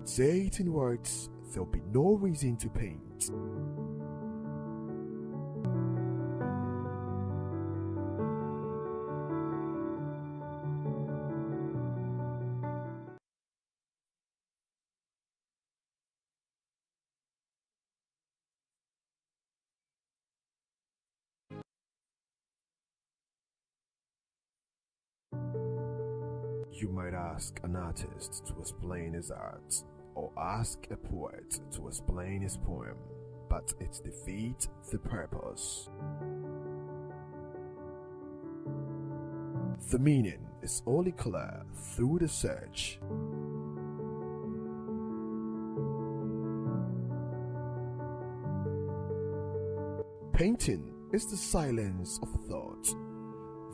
could say it in words, there'll be no reason to paint. You might ask an artist to explain his art, or ask a poet to explain his poem, but it defeats the purpose. The meaning is only clear through the search. Painting is the silence of thought,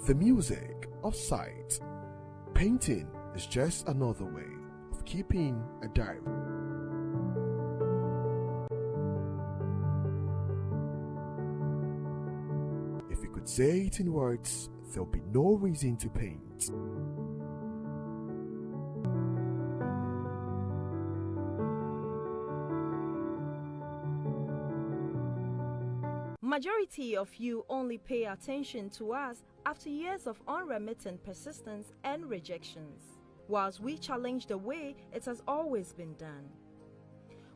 the music of sight. Painting is just another way of keeping a diary. If you could say it in words, there'll be no reason to paint. Majority of you only pay attention to us after years of unremitting persistence and rejections, whilst we challenge the way it has always been done.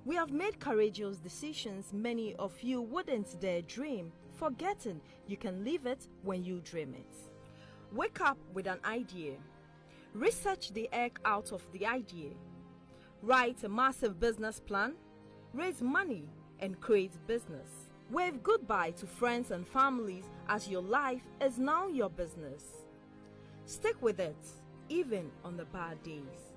We have made courageous decisions many of you wouldn't dare dream, forgetting you can live it when you dream it. Wake up with an idea. Research the egg out of the idea. Write a massive business plan. Raise money and create business. Wave goodbye to friends and families as your life is now your business. Stick with it, even on the bad days.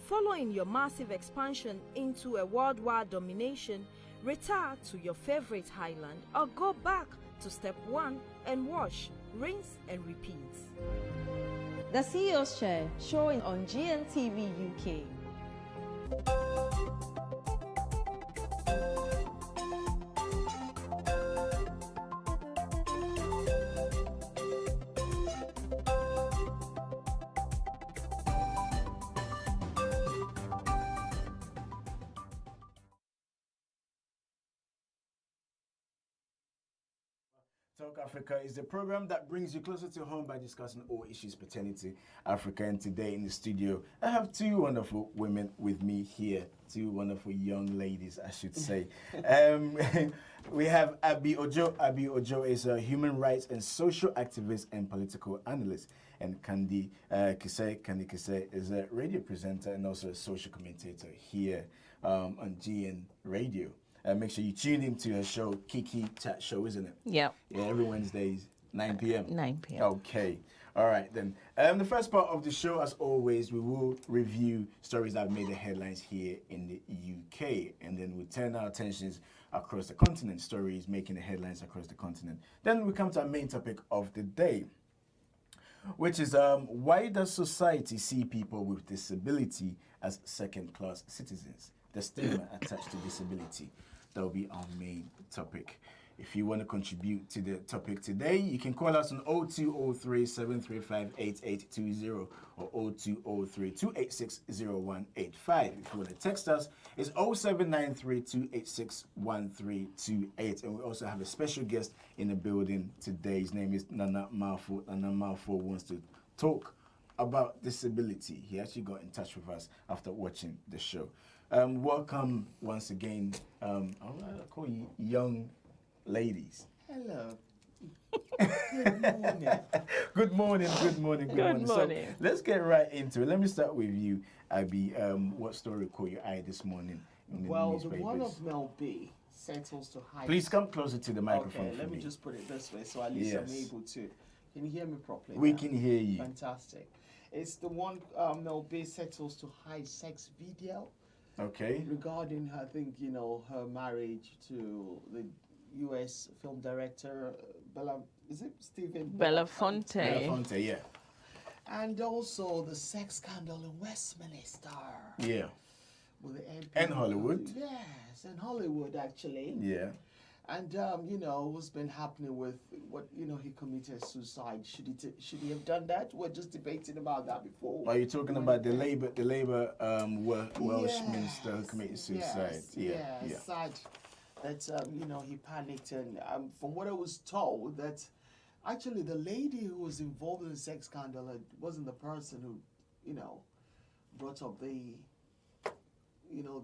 Following your massive expansion into a worldwide domination, retire to your favorite highland or go back to step one and wash, rinse and repeat. The CEO's Chair, showing on GNTV UK. Talk Africa is the program that brings you closer to home by discussing all issues pertaining to Africa. And today in the studio, I have two wonderful women with me here, two wonderful young ladies, I should say. We have Abi Ojo. Abi Ojo is a human rights and social activist and political analyst. And Kandi Kise is a radio presenter and also a social commentator here on GN Radio. Make sure you tune into her show, Kiki Chat Show, isn't it? Yeah. Yeah, every Wednesdays, 9 p.m. 9 p.m. Okay. All right, then. The first part of the show, as always, we will review stories that have made the headlines here in the UK. And then we turn our attentions across the continent, stories making the headlines across the continent. Then we come to our main topic of the day, which is why does society see people with disability as second-class citizens? The stigma attached to disability. That will be our main topic. If you want to contribute to the topic today, you can call us on 0203-735-8820 or 0203-286-0185. If you want to text us, it's 0793-286-1328. And we also have a special guest in the building today. His name is Nana Malfo. Nana Malfo wants to talk about disability. He actually got in touch with us after watching the show. Welcome once again. I'll call you young ladies. Hello. Good morning. Good morning. Good morning. Good morning. So let's get right into it. Let me start with you, Abby. What story caught your eye this morning in the newspapers? The one of Mel B settles to high. Please come closer to the microphone. Okay, let me just put it this way so at least I'm able to. Can you hear me properly? We can hear you. Fantastic. It's the one Mel B settles to high sex video. Okay. Regarding, I think, her marriage to the U.S. film director, Stephen Belafonte? Belafonte, yeah. And also the sex scandal in Westminster. Yeah. With the MP. And Hollywood. Yes, and Hollywood, actually. Yeah. And you know what's been happening with what he committed suicide. Should he have done that? We're just debating about that before. Are you talking about the Labour Welsh minister who committed suicide? Yeah. Sad that he panicked, and from what I was told, that actually the lady who was involved in the sex scandal wasn't the person who brought up the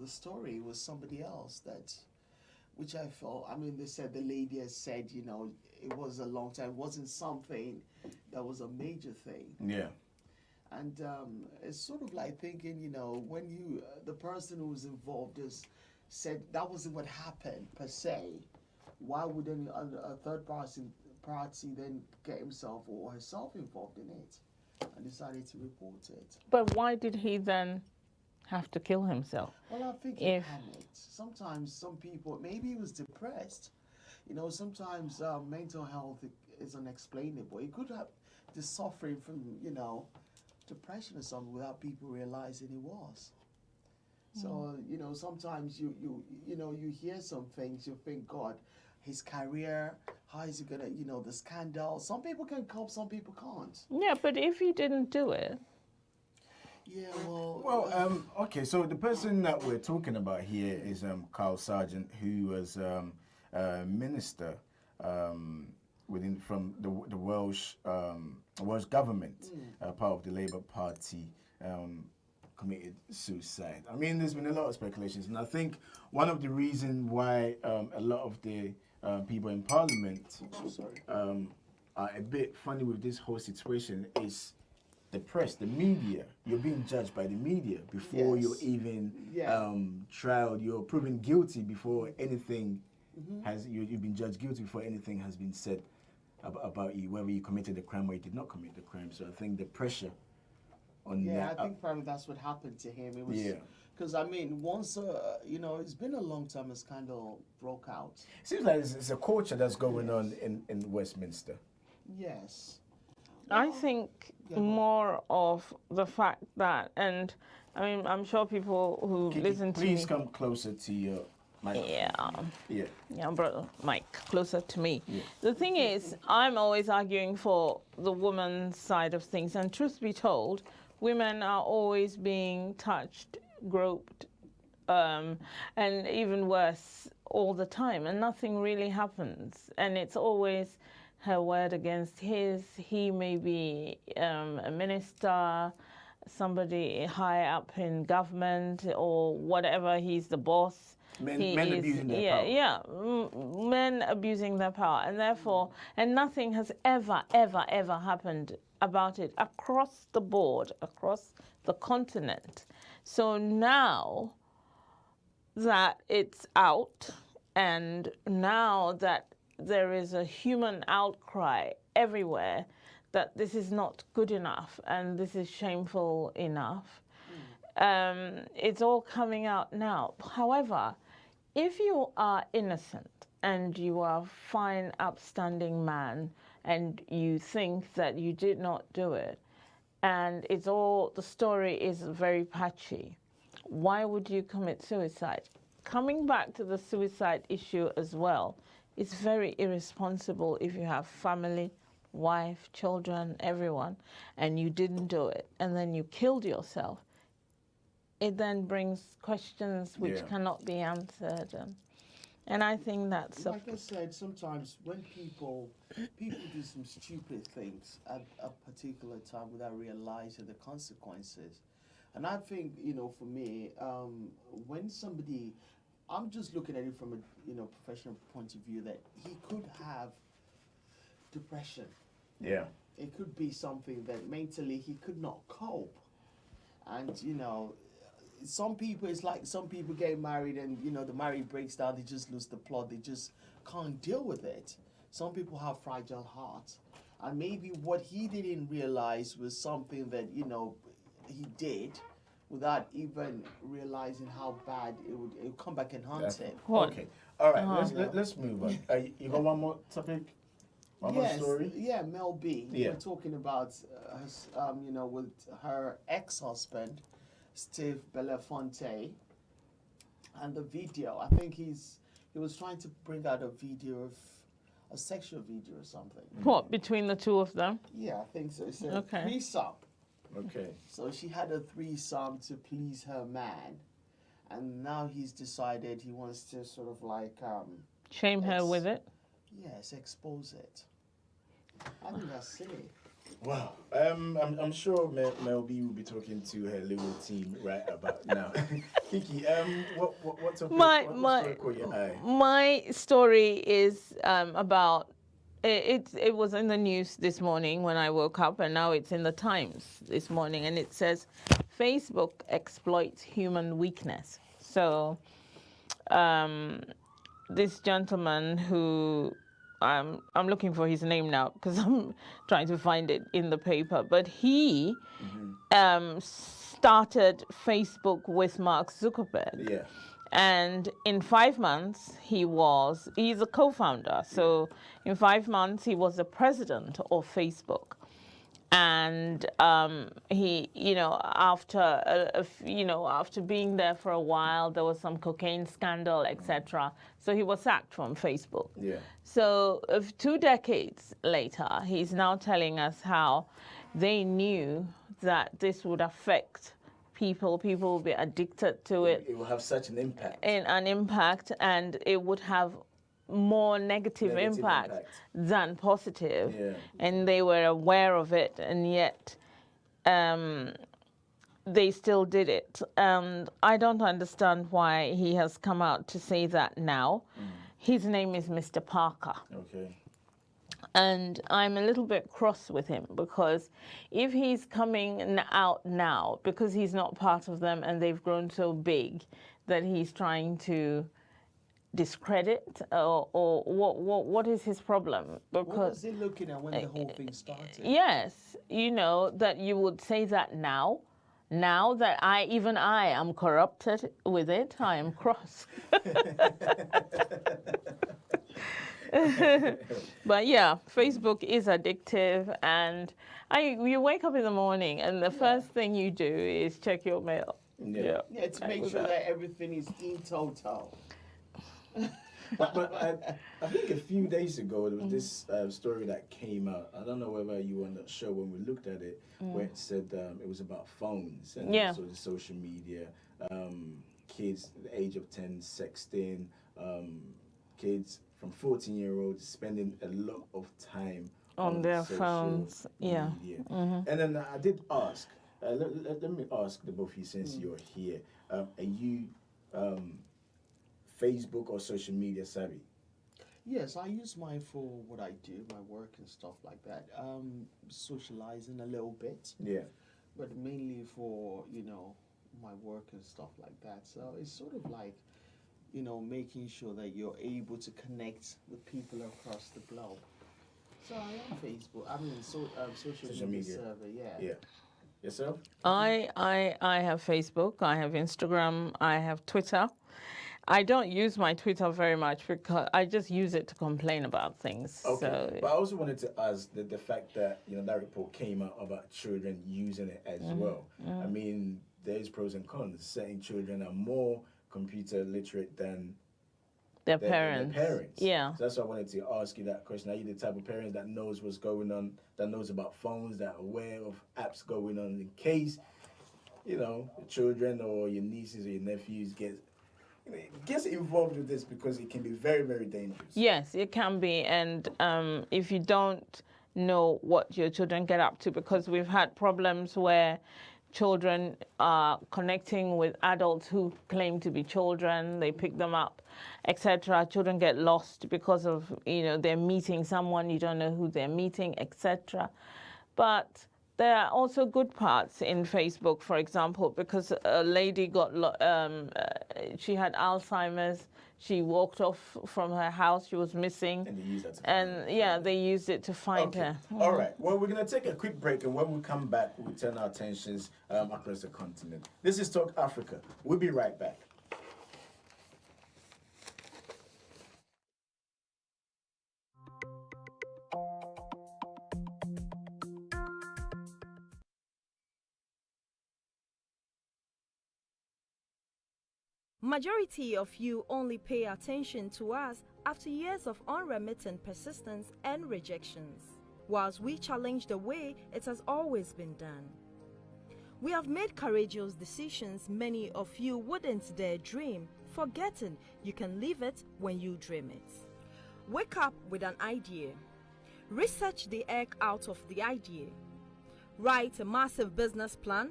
story. It was somebody else that. Which I felt, they said the lady has said, it was a long time. It wasn't something that was a major thing. Yeah. And it's sort of like thinking, when the person who was involved has said that wasn't what happened per se, why would a third party then get himself or herself involved in it and decided to report it? But why did he then have to kill himself? Well, I think he panicked. Sometimes some people, maybe he was depressed. Sometimes mental health is unexplainable. He could have been suffering from, depression or something without people realizing he was. So, sometimes you hear some things, you think, God, his career, how is he gonna, the scandal. Some people can cope, some people can't. Yeah, but if he didn't do it. Yeah, well. Well, okay. So the person that we're talking about here is Carl Sargent, who was minister from the Welsh government, part of the Labour Party, committed suicide. There's been a lot of speculations, and I think one of the reasons why a lot of the people in Parliament are a bit funny with this whole situation is the press, the media. You're being judged by the media before you're even trialed. You're proven guilty before anything you've been judged guilty before anything has been said about you, whether you committed the crime or you did not commit the crime. So I think the pressure on that. Yeah, I think probably that's what happened to him. It was because once it's been a long time a scandal broke out. It seems like it's a culture that's going on in Westminster. Yes. I think more of the fact that, and I'm sure people who listen to me. Please come closer to your mic. Yeah, brother, Mike, closer to me. Yeah. The thing is, I'm always arguing for the woman's side of things, and truth be told, women are always being touched, groped, and even worse all the time, and nothing really happens, and it's always her word against his. He may be a minister, somebody high up in government or whatever, he's the boss. Men abusing their power. Yeah, men abusing their power. And therefore, and nothing has ever happened about it across the board, across the continent. So now that it's out, and now that there is a human outcry everywhere that this is not good enough and this is shameful enough. It's all coming out now. However, if you are innocent and you are a fine, upstanding man and you think that you did not do it, and the story is very patchy, why would you commit suicide? Coming back to the suicide issue as well, it's very irresponsible if you have family, wife, children, everyone, and you didn't do it, and then you killed yourself. It then brings questions which cannot be answered. And I think that's... Like I said, sometimes when people do some stupid things at a particular time without realizing the consequences. And I think, for me, when somebody... I'm just looking at it from a professional point of view that he could have depression. Yeah. It could be something that mentally he could not cope. And, some people, it's like some people get married and, the marriage breaks down, they just lose the plot, they just can't deal with it. Some people have fragile hearts. And maybe what he didn't realize was something that, he did without even realizing how bad it would come back and haunt him. Okay. All right, let's move on. You got one more topic? One more story? Yeah, Mel B. Yeah. We're talking about, with her ex-husband, Steve Belafonte, and the video. I think he's he was trying to bring out a video of a sexual video or something. What, between the two of them? Yeah, I think so. It's a Okay. threesome. Okay. So she had a threesome to please her man, and now he's decided he wants to sort of like Shame her Ex- with it? yes, expose it. I think that's silly. Wow. I'm sure Mel B will be talking to her little team right about now. Kiki, what topic? What story caught your eye? My story is about it was in the news this morning when I woke up, and now it's in the Times this morning, and it says Facebook exploits human weakness. So this gentleman who I'm looking for his name now because I'm trying to find it in the paper, but he started Facebook with Mark Zuckerberg. Yeah. And in 5 months, he's a co-founder. So in 5 months, he was the president of Facebook. And he, after being there for a while, there was some cocaine scandal, etc. So he was sacked from Facebook. Yeah. So 2 decades later, he's now telling us how they knew that this would affect people. People will be addicted to it. It will have such an impact. And it would have more negative impact than positive. Yeah. And they were aware of it, and yet they still did it. And I don't understand why he has come out to say that now. His name is Mr. Parker. Okay. And I'm a little bit cross with him because if he's coming out now, because he's not part of them and they've grown so big that he's trying to discredit, or what is his problem? What Because was he looking at when the whole thing started? yes, that you would say that now that I am corrupted with it, I am cross. But yeah, Facebook is addictive, and you wake up in the morning and the first thing you do is check your mail. Yeah. Yeah, to make sure that everything is in total. But I think a few days ago there was this story that came out. I don't know whether you were on the show when we looked at it, where it said it was about phones and Yeah. also the social media, kids at the age of 10 sexting, kids from 14-year-olds spending a lot of time On their social phones, yeah. media. And then I did ask, let me ask the both of you since you're here, are you Facebook or social media savvy? Yes, I use mine for what I do, my work and stuff like that. Socializing a little bit, Yeah. but mainly for, my work and stuff like that. So it's sort of like, making sure that you're able to connect with people across the globe. So I am Facebook. I mean, social media server, yeah. Yeah. Yourself? I have Facebook, I have Instagram, I have Twitter. I don't use my Twitter very much because I just use it to complain about things. Okay. So, But I also wanted to ask the fact that, that report came out about children using it as well. I mean, there's pros and cons. Certain children are more computer literate than their their parents. parents. Yeah. So that's why I wanted to ask you that question. Are you the type of parent that knows what's going on, that knows about phones, that are aware of apps going on in case, the children or your nieces or your nephews gets involved with this, because it can be very, very dangerous. Yes, it can be. And if you don't know what your children get up to, because we've had problems where children are connecting with adults who claim to be children, they pick them up, etc. Children get lost because of, they're meeting someone, you don't know who they're meeting, etc. But there are also good parts in Facebook, for example, because a lady she had Alzheimer's. She walked off from her house. She was missing. And they use that to And they used it to find her. All right. Well, we're going to take a quick break, and when we come back, we'll turn our attentions across the continent. This is Talk Africa. We'll be right back. Majority of you only pay attention to us after years of unremittent persistence and rejections, whilst we challenge the way it has always been done. We have made courageous decisions many of you wouldn't dare dream, forgetting you can live it when you dream it. Wake up with an idea. Research the egg out of the idea. Write a massive business plan.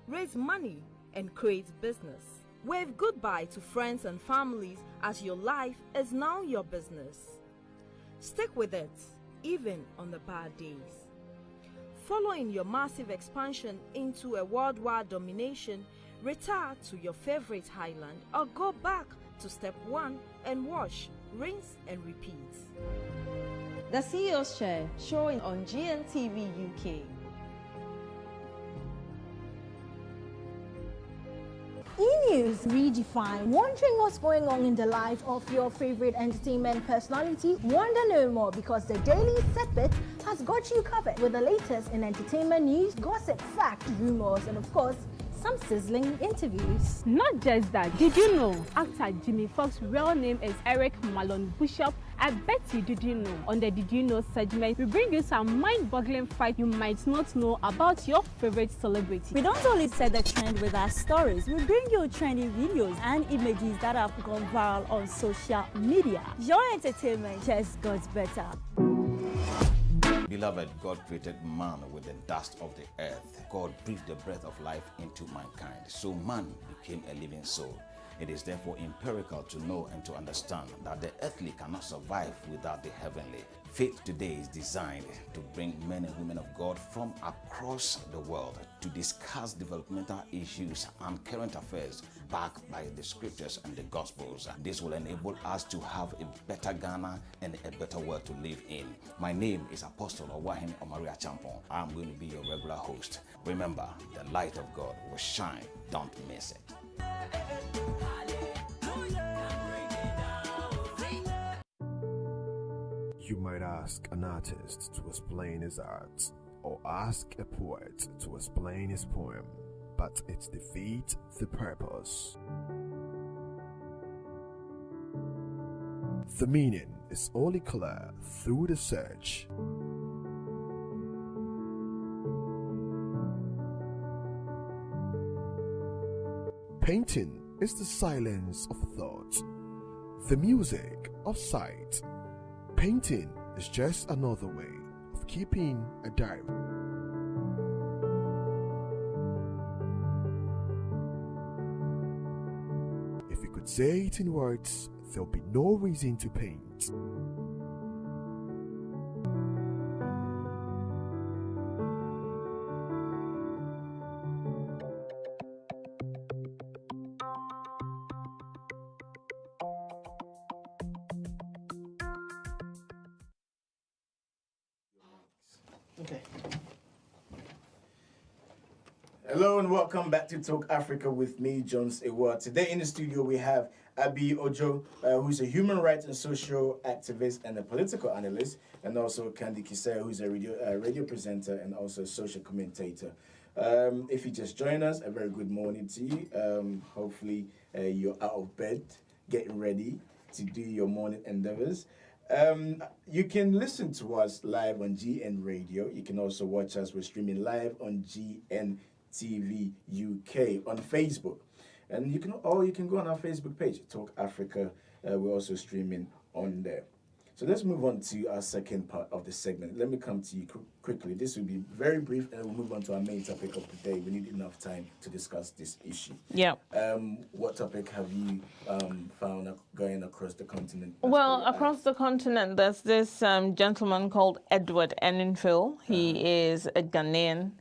Raise money and create business. Wave goodbye to friends and families as your life is now your business. Stick with it, even on the bad days. Following your massive expansion into a worldwide domination, retire to your favorite highland or go back to step 1 and wash, rinse and repeat. The CEO's Chair, showing on GNTV UK. E-News Redefined. Wondering what's going on in the life of your favorite entertainment personality? Wonder no more, because the Daily Setbit has got you covered with the latest in entertainment news, gossip, fact, rumors, and of course, some sizzling interviews. Not just that, did you know actor Jimmy Foxx's real name is Eric Malone Bishop? I bet you didn't know. On the Did You Know segment, we bring you some mind-boggling facts you might not know about your favorite celebrity. We don't only set the trend with our stories, we bring you trendy videos and images that have gone viral on social media. Your entertainment just got better. Beloved, God created man with the dust of the earth. God breathed the breath of life into mankind, so man became a living soul. It is therefore empirical to know and to understand that the earthly cannot survive without the heavenly. Faith today is designed to bring men and women of God from across the world to discuss developmental issues and current affairs backed by the scriptures and the gospels. This will enable us to have a better Ghana and a better world to live in. My name is Apostle Owahim Omaria Champon. I'm going to be your regular host. Remember, the light of God will shine. Don't miss it. You might ask an artist to explain his art, or ask a poet to explain his poem, but it defeats the purpose. The meaning is only clear through the search. Painting is the silence of thought, the music of sight. Painting is just another way of keeping a diary. If we could say it in words, there'll be no reason to paint. Okay. Hello and welcome back to Talk Africa with me, Jones Ewa. Today in the studio we have Abi Ojo, who's a human rights and social activist and a political analyst, and also Candy Kiseo, who's a radio presenter and also a social commentator. If you just join us, a very good morning to you. Hopefully you're out of bed, getting ready to do your morning endeavors. You can listen to us live on GN Radio. You can also watch us. We're streaming live on GN TV UK on Facebook, and you can go on our Facebook page, Talk Africa. We're also streaming on there. So let's move on to our second part of the segment. Let me come to you quickly. This will be very brief, and we'll move on to our main topic of the day. We need enough time to discuss this issue. Yeah. What topic have you found going across the continent? Well, across the continent, there's this gentleman called Edward Enninful. He is a Ghanaian.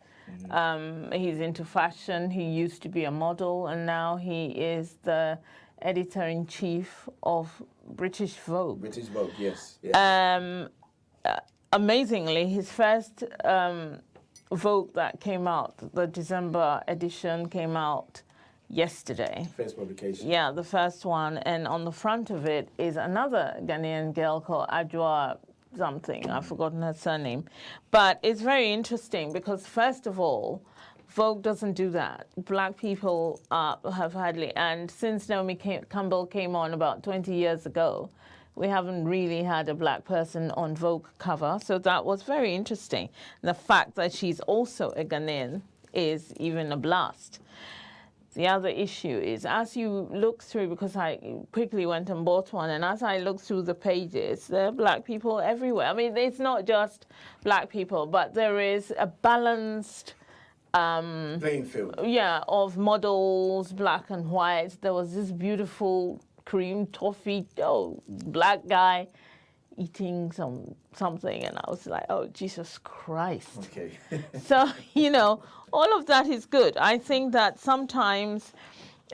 He's into fashion. He used to be a model, and now he is the editor-in-chief of British Vogue. British Vogue, yes. Amazingly, his first Vogue that came out, the December edition, came out yesterday. First publication. Yeah, the first one. And on the front of it is another Ghanaian girl called Adjoa something. I've forgotten her surname. But it's very interesting because, first of all, Vogue doesn't do that. Black people have hardly, and since Naomi Campbell came on about 20 years ago, we haven't really had a black person on Vogue cover, so that was very interesting. The fact that she's also a Ghanaian is even a blast. The other issue is, as you look through, because I quickly went and bought one, and as I look through the pages, there are black people everywhere. I mean, it's not just black people, but there is a balanced playing field. Yeah, of models, black and white. There was this beautiful cream toffee, black guy eating something, and I was like, oh, Jesus Christ. Okay. So, all of that is good. I think that sometimes,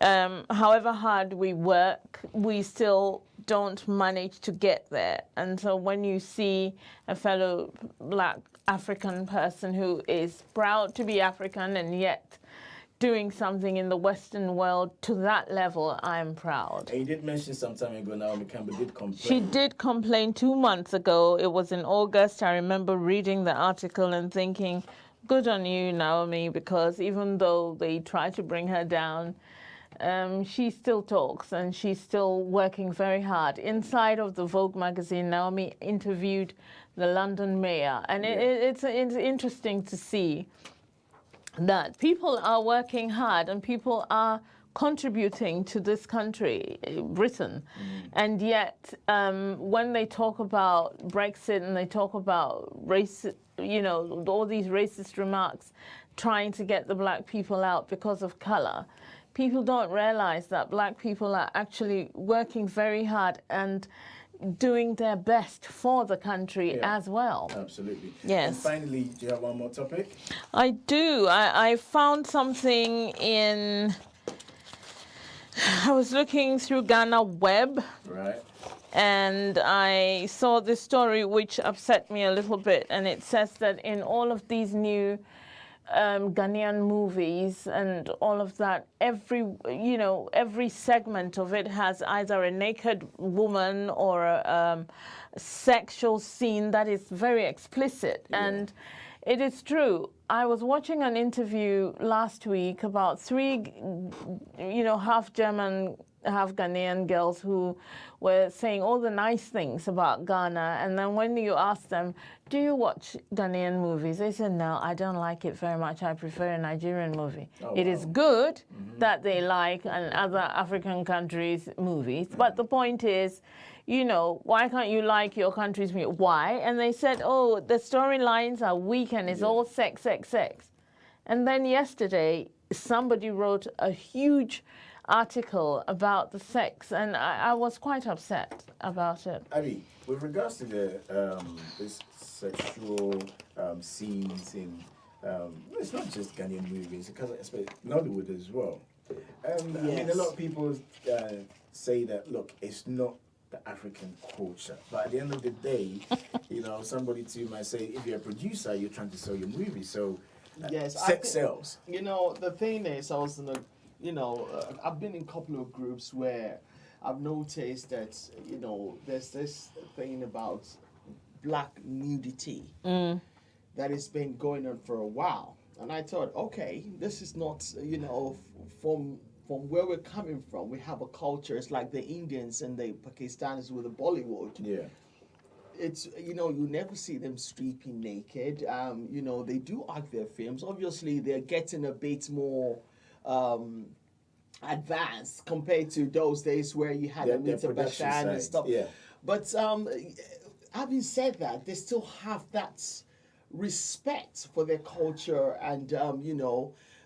however hard we work, we still don't manage to get there. And so when you see a fellow black African person who is proud to be African and yet doing something in the Western world to that level, I'm proud. And you did mention some time ago, Naomi Campbell did complain. She did complain 2 months ago. It was in August. I remember reading the article and thinking, good on you, Naomi, because even though they try to bring her down, she still talks and she's still working very hard. Inside of the Vogue magazine, Naomi interviewed the London mayor, and it's interesting to see that people are working hard and people are contributing to this country, Britain. And yet, when they talk about Brexit and they talk about race, all these racist remarks, trying to get the black people out because of color, people don't realize that black people are actually working very hard and doing their best for the country as well. Absolutely. Yes. And finally, do you have one more topic? I do. I found something in... I was looking through Ghana Web. Right. And I saw this story which upset me a little bit. And it says that in all of these new Ghanaian movies and all of that, every segment of it has either a naked woman or a sexual scene that is very explicit. And it is true. I was watching an interview last week about 3, half German, half Ghanaian girls who were saying all the nice things about Ghana. And then when you ask them, do you watch Ghanaian movies? They said, no, I don't like it very much. I prefer a Nigerian movie. It is good that they like other African countries' movies. But the point is, why can't you like your country's movie? Why? And they said, oh, the storylines are weak and it's all sex, sex, sex. And then yesterday, somebody wrote a huge article about the sex, and I was quite upset about it. Abby, with regards to the this sexual scenes in, it's not just Ghanaian movies, because I expect Nollywood as well. I mean, a lot of people say that, look, it's not the African culture, but at the end of the day, somebody too might say, if you're a producer, you're trying to sell your movie, so sex sells. The thing is, I was in I've been in a couple of groups where I've noticed that, there's this thing about black nudity that has been going on for a while. And I thought, okay, this is not, from where we're coming from. We have a culture. It's like the Indians and the Pakistanis with the Bollywood. Yeah. It's, you never see them stripping naked. They do act their films. Obviously, they're getting a bit more advanced compared to those days where you had Amita Bachchan and stuff. Yeah. But having said that, they still have that respect for their culture and,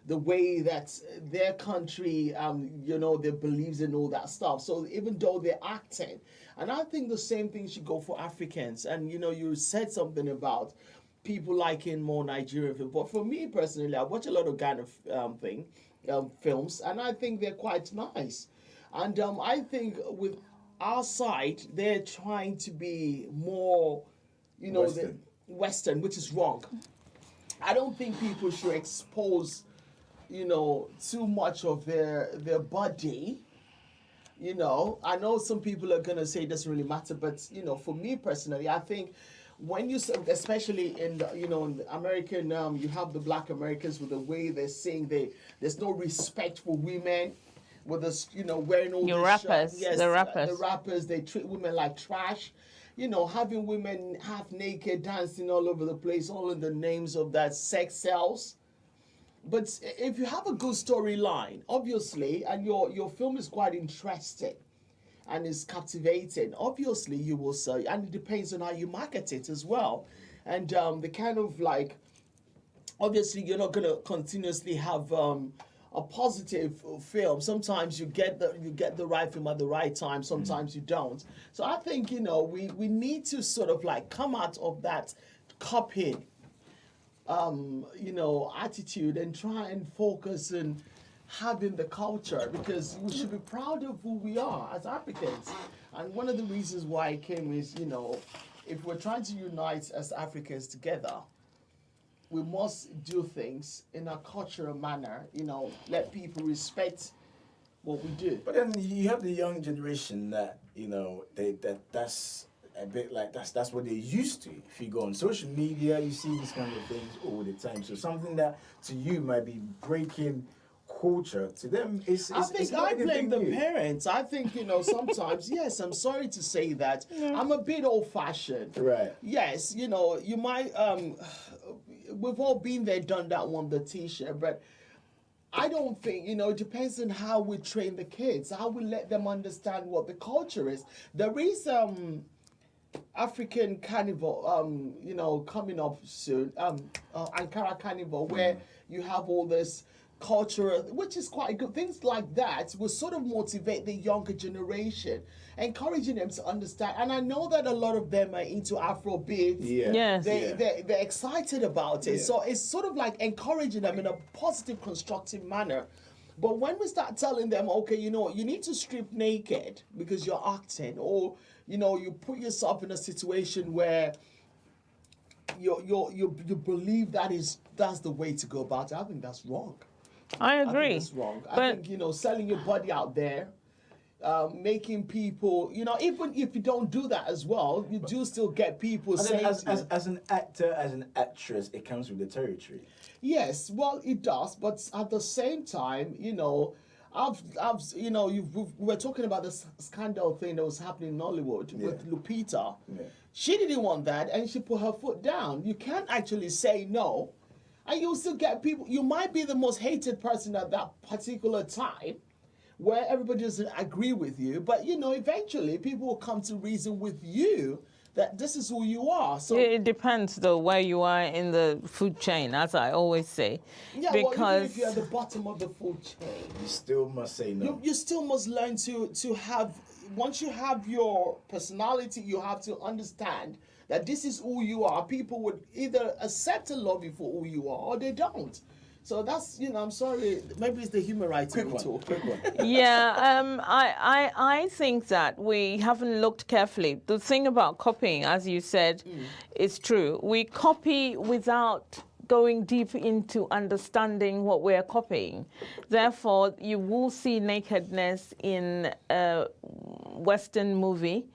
the way that their country, their beliefs and all that stuff. So even though they're acting, and I think the same thing should go for Africans. And, you said something about people liking more Nigerian films. But for me personally, I watch a lot of Ghana films, and I think they're quite nice. And I think with our side, they're trying to be more, Western, which is wrong. I don't think people should expose, too much of their body. I know some people are going to say it doesn't really matter, but, for me personally, I think when especially in the, in the American, you have the Black Americans with the way they're saying there's no respect for women, with this, wearing all Your this rappers, shirt. Yes, the rappers. The rappers, they treat women like trash. Having women half naked dancing all over the place, all in the names of that sex sells. But if you have a good storyline, obviously, and your film is quite interesting and is captivating, obviously you will sell. And it depends on how you market it as well. And the kind of like, obviously you're not going to continuously have a positive film. Sometimes you get the right film at the right time, sometimes you don't. So I think, we need to sort of like come out of that copying attitude and try and focus on having the culture, because we should be proud of who we are as Africans. And one of the reasons why I came is, if we're trying to unite as Africans together, we must do things in a cultural manner, let people respect what we do. But then you have the young generation that, that's a bit like that's what they're used to. If you go on social media, you see these kind of things all the time. So something that to you might be breaking culture, to them I blame the parents. I think, sometimes, yes, I'm sorry to say that, I'm a bit old-fashioned. Right. Yes, you might, we've all been there, done that one, the t-shirt, but I don't think, it depends on how we train the kids, how we let them understand what the culture is. There is African Carnival, coming up soon, Ankara Carnival, where you have all this culture, which is quite good. Things like that will sort of motivate the younger generation, encouraging them to understand. And I know that a lot of them are into Afrobeat. Yeah. Yes. They're excited about it. Yeah. So it's sort of like encouraging them in a positive, constructive manner. But when we start telling them, okay, you need to strip naked because you're acting, or you put yourself in a situation where you believe that's the way to go about it, I think that's wrong. I agree. I think it's wrong. I think, selling your body out there, making people, even if you don't do that as well, you do still get people saying... As an actor, as an actress, it comes with the territory. Yes, well, it does, but at the same time, we were talking about the scandal thing that was happening in Hollywood with Lupita. Yeah. She didn't want that, and she put her foot down. You can't actually say no. And you'll still get people, you might be the most hated person at that particular time, where everybody doesn't agree with you, but eventually people will come to reason with you that this is who you are. So it depends, though, where you are in the food chain, as I always say. Yeah, because well, even if you're at the bottom of the food chain, you still must say no. You still must learn to have, once you have your personality, you have to understand that this is who you are. People would either accept and love you for who you are, or they don't. So that's, I'm sorry, maybe it's the human rights we talk. Quick one. Yeah, I think that we haven't looked carefully. The thing about copying, as you said, is true. We copy without going deep into understanding what we're copying. Therefore, you will see nakedness in a Western movie,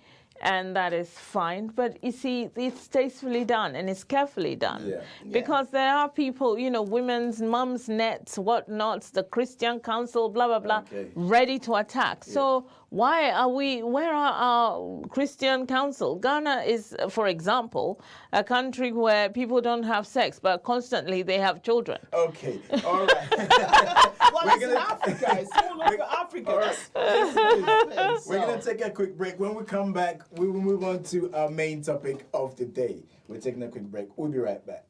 and that is fine. But you see, it's tastefully done and it's carefully done. Yeah. Because there are people, women's mums nets, whatnots, the Christian Council, blah, blah, blah, ready to attack. Yeah. So where are our Christian Council? Ghana is, for example, a country where people don't have sex, but constantly they have children. Okay, all right. Well, that's in Africa. It's all over Africa. Right. We're going to take a quick break. When we come back, we will move on to our main topic of the day. We're taking a quick break. We'll be right back.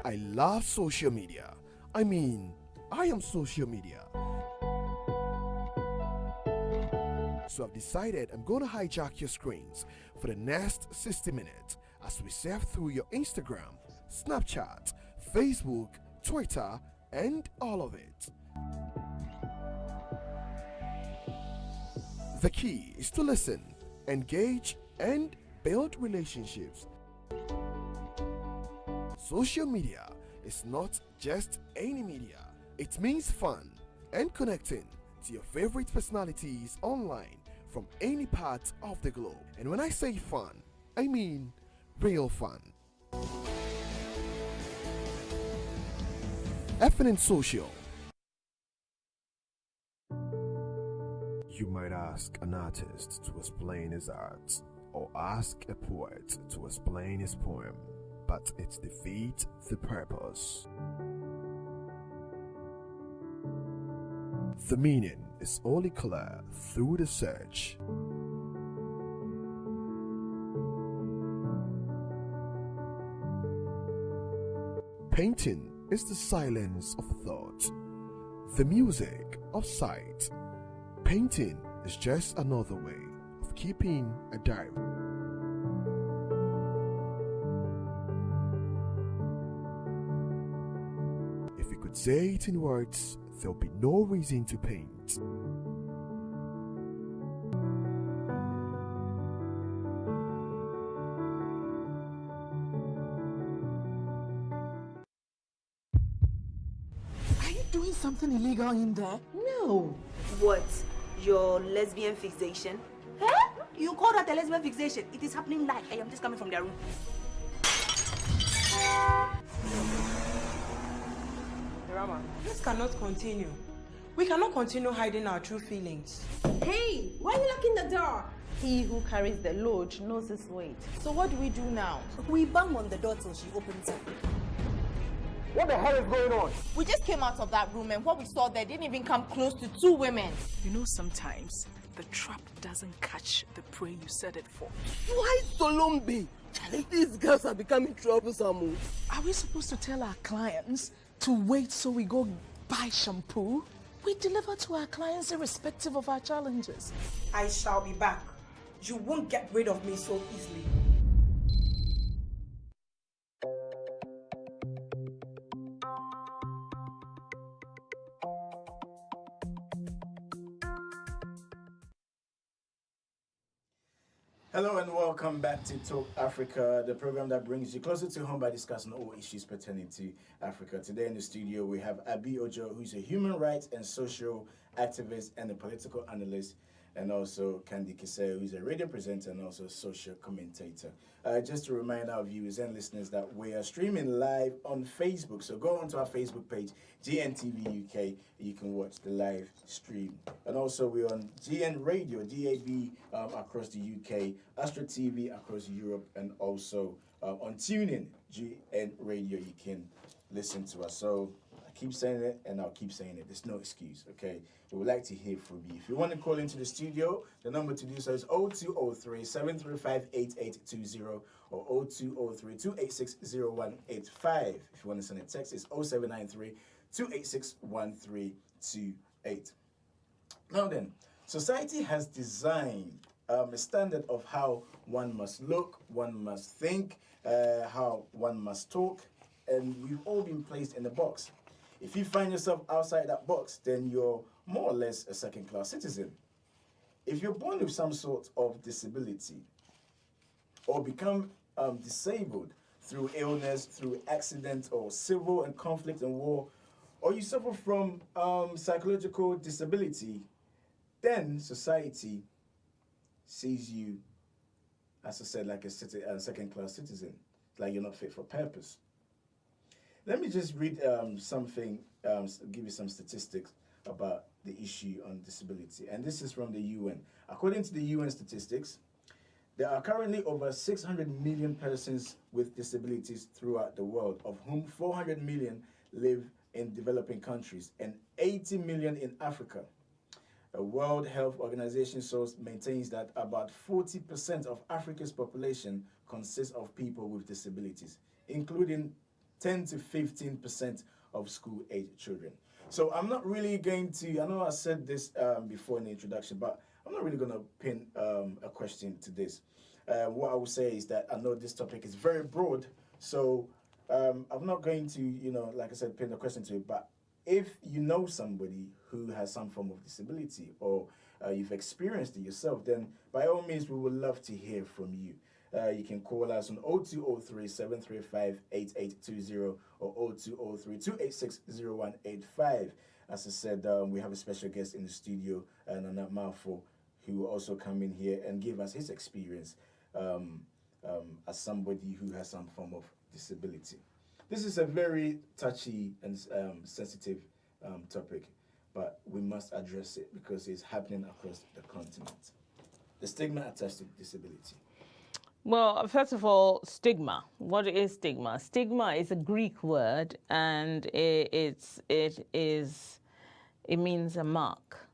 I love social media. I mean, I am social media. So I've decided I'm going to hijack your screens for the next 60 minutes as we surf through your Instagram, Snapchat, Facebook, Twitter, and all of it. The key is to listen, engage, and build relationships. Social media is not just any media. It means fun and connecting to your favorite personalities online from any part of the globe. And when I say fun, I mean real fun. FNN Social. You might ask an artist to explain his art, or ask a poet to explain his poem, but it defeats the purpose. The meaning is only clear through the search. Painting is the silence of thought, the music of sight. Painting is just another way of keeping a diary. If you could say it in words, there'll be no reason to paint. Are you doing something illegal in there? No. What? Your lesbian fixation? Huh? You call that a lesbian fixation? It is happening live. I am just coming from their room. Rama, this cannot continue. We cannot continue hiding our true feelings. Hey, why are you locking the door? He who carries the load knows his weight. So what do we do now? We bang on the door till she opens it. What the hell is going on? We just came out of that room and what we saw there didn't even come close to two women. You know, sometimes the trap doesn't catch the prey you set it for. Why Solombi? These girls are becoming troublesome. Are we supposed to tell our clients to wait so we go buy shampoo? We deliver to our clients irrespective of our challenges. I shall be back. You won't get rid of me so easily. Hello and welcome back to Talk Africa, the program that brings you closer to home by discussing all issues pertaining to Africa. Today in the studio we have Abi Ojo, who's a human rights and social activist and a political analyst, and also Candy Kiseo, who's a radio presenter and also a social commentator. Just to remind our viewers and listeners that we are streaming live on Facebook, so go onto our Facebook page, GNTV UK, you can watch the live stream. And also we're on GN Radio, DAB across the UK, Astro TV across Europe, and also on TuneIn, GN Radio, you can listen to us. So I keep saying it and I'll keep saying it. There's no excuse, okay? We would like to hear from you. If you want to call into the studio, the number to do so is 0203-735-8820 or 0203-286-0185. If you want to send a text, it's 0793-286-1328. Now then, society has designed a standard of how one must look, one must think, how one must talk, and we've all been placed in a box. If you find yourself outside that box, then you're more or less a second-class citizen. If you're born with some sort of disability or become disabled through illness, through accident, or civil and conflict and war, or you suffer from psychological disability, then society sees you, as I said, like a second-class citizen, like you're not fit for purpose. Let me just read something, give you some statistics about the issue on disability. And this is from the UN. According to the UN statistics, there are currently over 600 million persons with disabilities throughout the world, of whom 400 million live in developing countries and 80 million in Africa. The World Health Organization source maintains that about 40% of Africa's population consists of people with disabilities, including 10 to 15% of school-age children. So I'm not really going to, I know I said this before in the introduction, but I'm not really going to pin a question to this. What I will say is that I know this topic is very broad, so I'm not going to, like I said, pin a question to it, but if you know somebody who has some form of disability or you've experienced it yourself, then by all means, we would love to hear from you. You can call us on 0203 735 8820 or 0203 286 0185. As I said, we have a special guest in the studio, Nana Mafo, who will also come in here and give us his experience as somebody who has some form of disability. This is a very touchy and sensitive topic, but we must address it because it's happening across the continent. The stigma attached to disability. Well, first of all, stigma. What is stigma? Stigma is a Greek word, and it means a mark.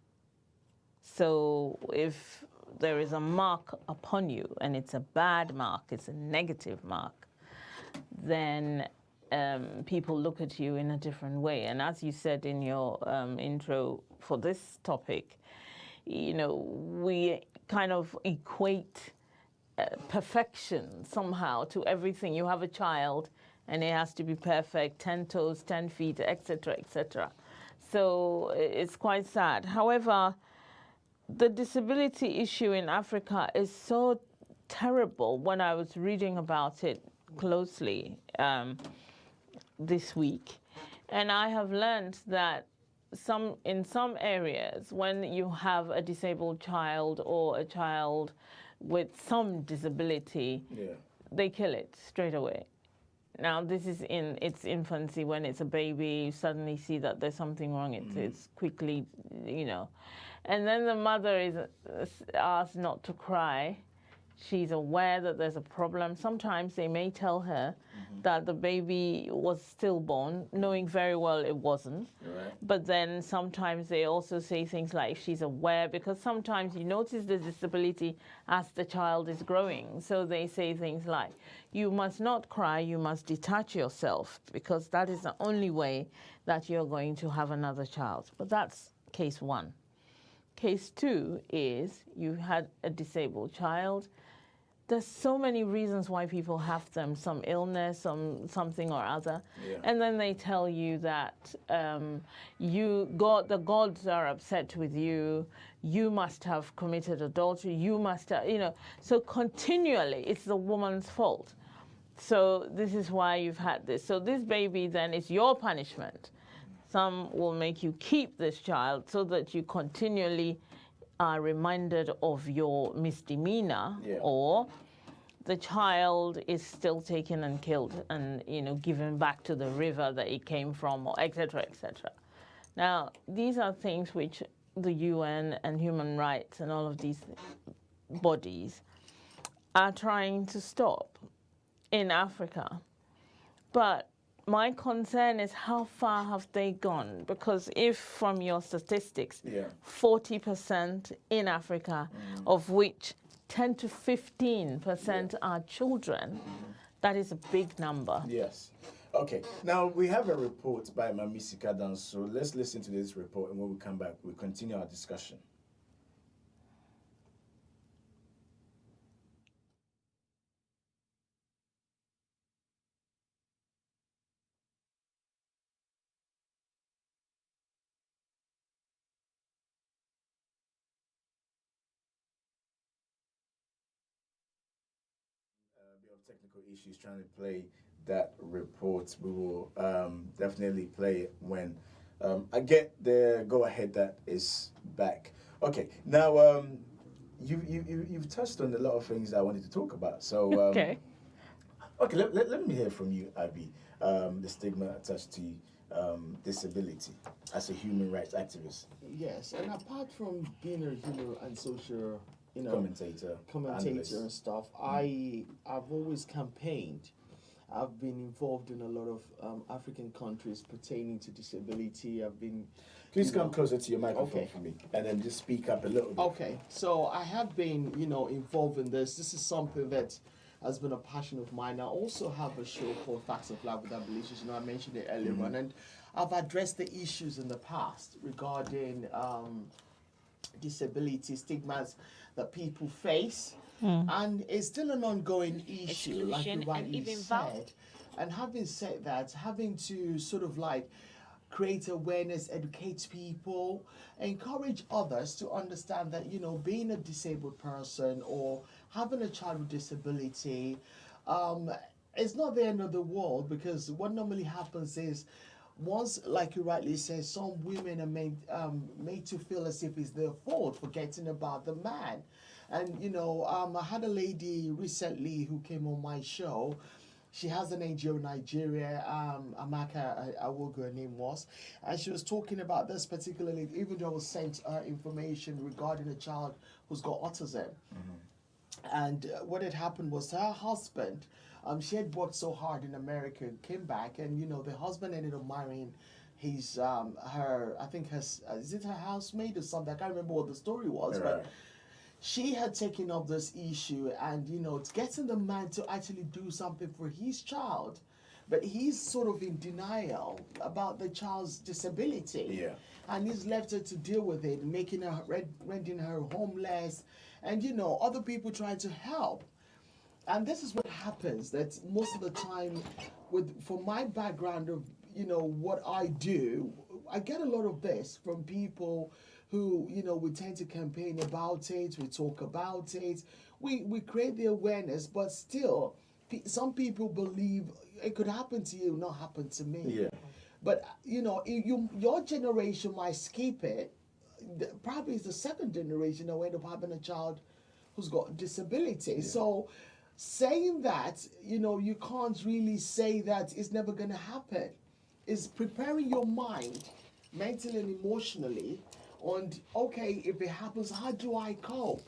So if there is a mark upon you, and it's a bad mark, it's a negative mark, then people look at you in a different way. And as you said in your intro for this topic, you know, we kind of equate perfection somehow to everything. You have a child and it has to be perfect, 10 toes, 10 feet, etc., etc. So it's quite sad. However, the disability issue in Africa is so terrible. When I was reading about it closely this week, and I have learned that in some areas, when you have a disabled child or a child with some disability, they kill it straight away. Now, this is in its infancy. When it's a baby, you suddenly see that there's something wrong. It's quickly, you know. And then the mother is asked not to cry. She's aware that there's a problem. Sometimes they may tell her that the baby was stillborn, knowing very well it wasn't. Right. But then sometimes they also say things like she's aware, because sometimes you notice the disability as the child is growing. So they say things like, you must not cry, you must detach yourself, because that is the only way that you're going to have another child. But that's case one. Case two is you had a disabled child. There's so many reasons why people have them, some illness, something or other. Yeah. And then they tell you that the gods are upset with you, you must have committed adultery, you must have, you know. So continually, it's the woman's fault. So this is why you've had this. So this baby then is your punishment. Some will make you keep this child so that you continually are reminded of your misdemeanor, or the child is still taken and killed and, you know, given back to the river that it came from, or et cetera, et cetera. Now, these are things which the UN and human rights and all of these bodies are trying to stop in Africa. But my concern is how far have they gone? Because if from your statistics, 40% in Africa, of which 10 to 15% are children, that is a big number. Yes. Okay. Now, we have a report by Mamisi Kadan, so let's listen to this report, and when we come back, we'll continue our discussion. Technical issues trying to play that report. We will definitely play it when I get the go-ahead that is back. Okay, now you've touched on a lot of things I wanted to talk about. So okay, let me hear from you, Abby. The stigma attached to disability as a human rights activist. Yes, and apart from being a human and social, you know, commentator and stuff, I've always campaigned. I've been involved in a lot of African countries pertaining to disability. I've been. Please come closer to your microphone for me, and then just speak up a little bit. Okay, so I have been, you know, involved in this. This is something that has been a passion of mine. I also have a show called Facts of Life with Abilities. You know, I mentioned it earlier on, and I've addressed the issues in the past regarding disability, stigmas that people face, and it's still an ongoing issue, like you rightly said. And having said that, having to sort of like create awareness, educate people, encourage others to understand that, you know, being a disabled person or having a child with disability, it's not the end of the world, because what normally happens is, once, like you rightly said, some women are made to feel as if it's their fault, forgetting about the man. And, you know, I had a lady recently who came on my show. She has an NGO in Nigeria, Amaka Awogo, her name was, and she was talking about this particularly, even though I was sent information regarding a child who's got autism. And what had happened was her husband, she had worked so hard in America, came back, and, you know, the husband ended up marrying his, I think is it her housemaid or something? I can't remember what the story was, but she had taken up this issue, and, you know, it's getting the man to actually do something for his child, but he's sort of in denial about the child's disability. Yeah. And he's left her to deal with it, making her, renting her homeless, and, you know, other people trying to help. And this is what happens, that most of the time, from my background of, you know, what I do, I get a lot of this from people who, you know, we tend to campaign about it, we talk about it, we create the awareness, but still, some people believe it could happen to you, not happen to me. Yeah. But, you know, your generation might skip it. Probably it's the second generation that will end up having a child who's got disability. Yeah. So saying that, you know, you can't really say that it's never going to happen. It's preparing your mind mentally and emotionally on, okay, if it happens, how do I cope?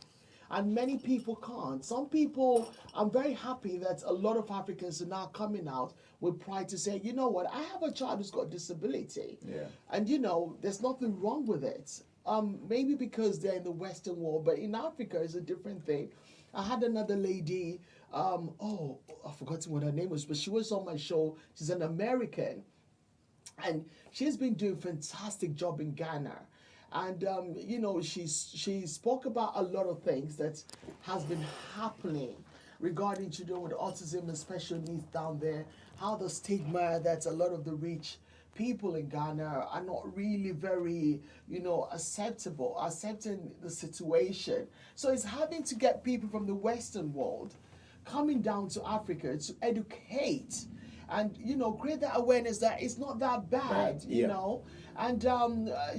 And many people can't. Some people, I'm very happy that a lot of Africans are now coming out with pride to say, you know what, I have a child who's got a disability. Yeah. And, you know, there's nothing wrong with it. Maybe because they're in the Western world, but in Africa it's a different thing. I had another lady, I've forgotten what her name was, but she was on my show. She's an American, and she's been doing a fantastic job in Ghana. And, you know, she spoke about a lot of things that has been happening regarding children with autism and special needs down there, how the stigma that a lot of the rich people in Ghana are not really very, you know, accepting the situation. So it's having to get people from the Western world coming down to Africa to educate and, you know, create that awareness that it's not that bad, you know. And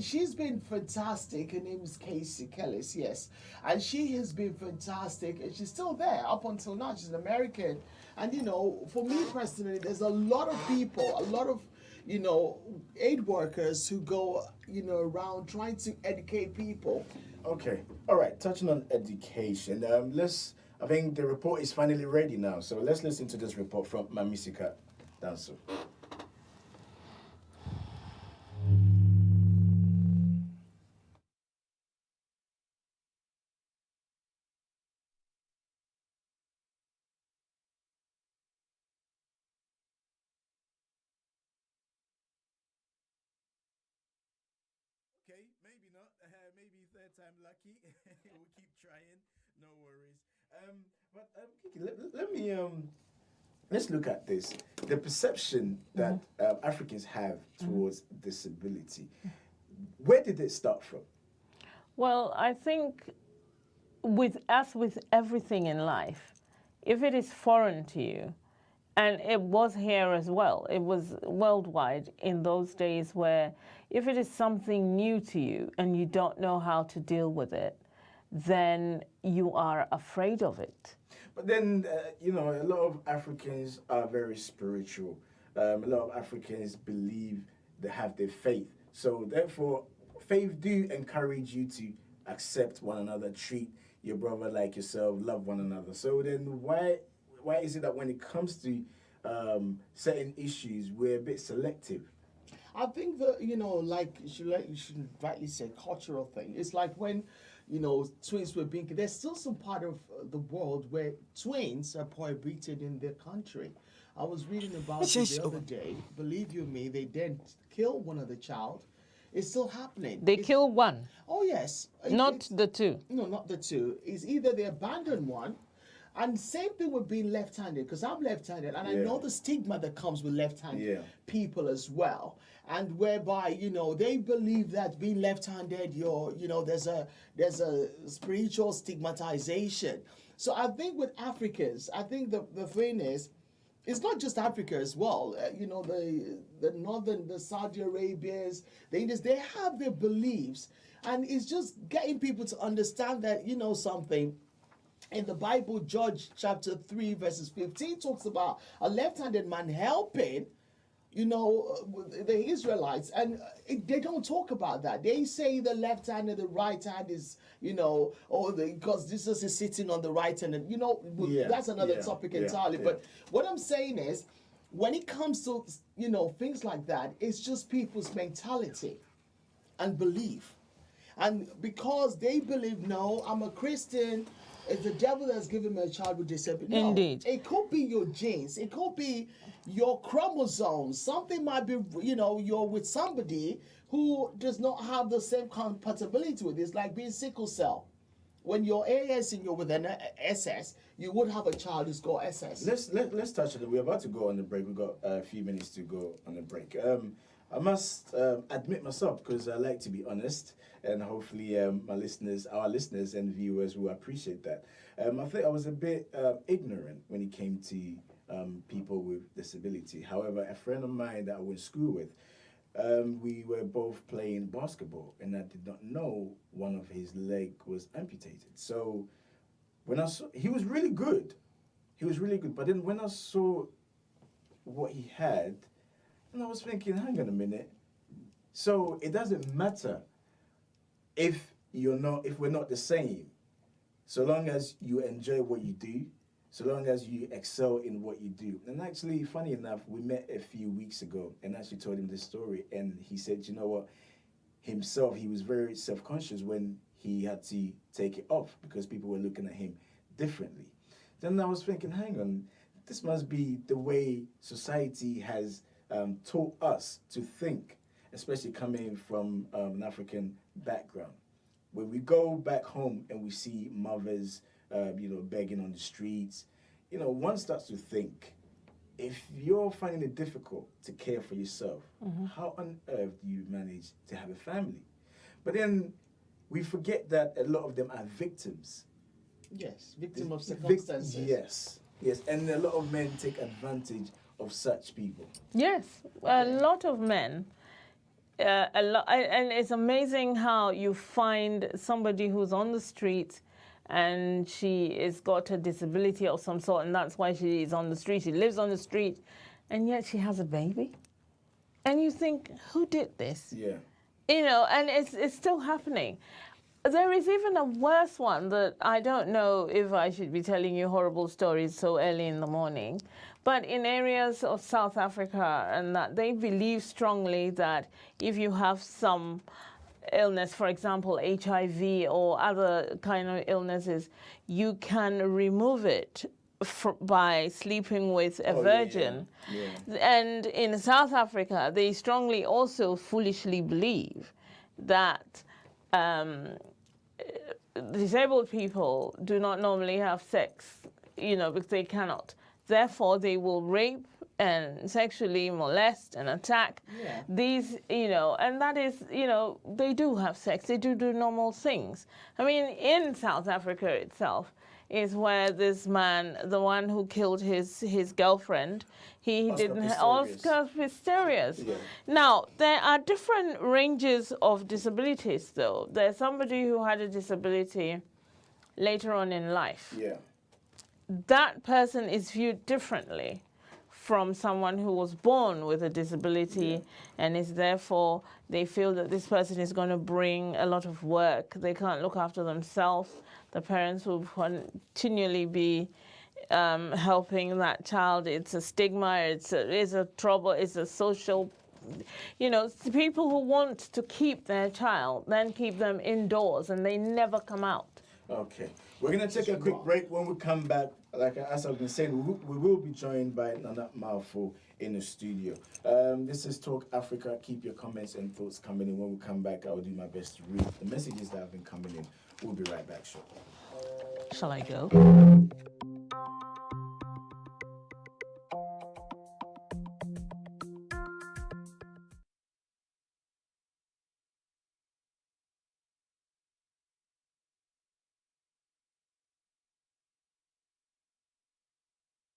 she's been fantastic. Her name is Casey Kellis, yes. And she has been fantastic. And she's still there up until now. She's an American. And, you know, for me personally, there's a lot of people, a lot of, you know, aid workers who go, you know, around trying to educate people. Okay. All right. Touching on education, I think the report is finally ready now. So let's listen to this report from Mamisika Danso. Okay, maybe not. Maybe third time lucky. We'll keep trying. No worries. Kiki, let me let's look at this. The perception that Africans have towards disability. Where did it start from? Well, I think with everything in life, if it is foreign to you, and it was here as well, it was worldwide in those days where if it is something new to you and you don't know how to deal with it, then you are afraid of it. But then, you know, a lot of Africans are very spiritual. A lot of Africans believe they have their faith. So therefore, faith do encourage you to accept one another, treat your brother like yourself, love one another. So then why is it that when it comes to certain issues, we're a bit selective? I think that, you know, like you should rightly say, cultural thing. It's like when, you know, twins were being, there's still some part of the world where twins are prohibited in their country. I was reading about it the other day. Believe you me, they didn't kill one of the child. It's still happening. They kill one. Oh, yes. Not the two. No, not the two. It's either they abandon one, And same thing with being left-handed, because I'm left-handed, and I know the stigma that comes with left-handed people as well. And whereby, you know, they believe that being left-handed, there's a spiritual stigmatization. So I think with Africans, I think the thing is, it's not just Africa as well. The Saudi Arabians, the Indians, they have their beliefs. And it's just getting people to understand that, something. In the Bible, Judge chapter 3, verses 15 talks about a left-handed man helping, the Israelites. And they don't talk about that. They say the left hand and the right hand is, because Jesus is sitting on the right hand. And, that's another topic entirely. But what I'm saying is, when it comes to, things like that, it's just people's mentality and belief. And because they believe, no, I'm a Christian, it's the devil that's given me a child with disability. No, indeed. It could be your genes. It could be your chromosomes. Something might be, you're with somebody who does not have the same compatibility with it. It's like being sickle cell. When you're AS and you're with an SS, you would have a child who's got SS. Let's touch on it. We're about to go on the break. We've got a few minutes to go on the break. I must admit myself, because I like to be honest, and hopefully our listeners and viewers will appreciate that. I think I was a bit ignorant when it came to people with disability. However, a friend of mine that I went to school with, we were both playing basketball, and I did not know one of his leg was amputated. So when I saw, he was really good. But then when I saw what he had, and I was thinking, hang on a minute. So it doesn't matter if we're not the same. So long as you enjoy what you do, so long as you excel in what you do. And actually, funny enough, we met a few weeks ago and actually told him this story. And he said, you know what, himself, he was very self-conscious when he had to take it off because people were looking at him differently. Then I was thinking, hang on, this must be the way society has taught us to think, especially coming from an African background. When we go back home and we see mothers, begging on the streets, one starts to think, if you're finding it difficult to care for yourself, how on earth do you manage to have a family? But then we forget that a lot of them are victims. Yes, victim of circumstances. Yes, and a lot of men take advantage of such people. Yes, a lot of men. And it's amazing how you find somebody who's on the street and she has got a disability of some sort, and that's why she is on the street. She lives on the street, and yet she has a baby. And you think, who did this? Yeah. And it's still happening. There is even a worse one that I don't know if I should be telling you horrible stories so early in the morning, but in areas of South Africa, and that they believe strongly that if you have some illness, for example, HIV or other kind of illnesses, you can remove it by sleeping with a virgin. Yeah. And in South Africa, they strongly also foolishly believe that disabled people do not normally have sex, because they cannot. Therefore, they will rape and sexually molest and attack these, and that is, they do have sex. They do normal things. I mean, in South Africa itself is where this man, the one who killed his girlfriend, Oscar Pistorius. Yeah. Now, there are different ranges of disabilities, though. There's somebody who had a disability later on in life. Yeah. That person is viewed differently from someone who was born with a disability, and is therefore, they feel that this person is going to bring a lot of work. They can't look after themselves. The parents will continually be helping that child. It's a stigma, it's a trouble, it's a social, people who want to keep their child then keep them indoors and they never come out. Okay, we're going to take a quick break. When we come back, as I've been saying, we will be joined by Nana Malfo in the studio. This is Talk Africa. Keep your comments and thoughts coming in. When we come back, I will do my best to read the messages that have been coming in. We'll be right back shortly. Shall I go?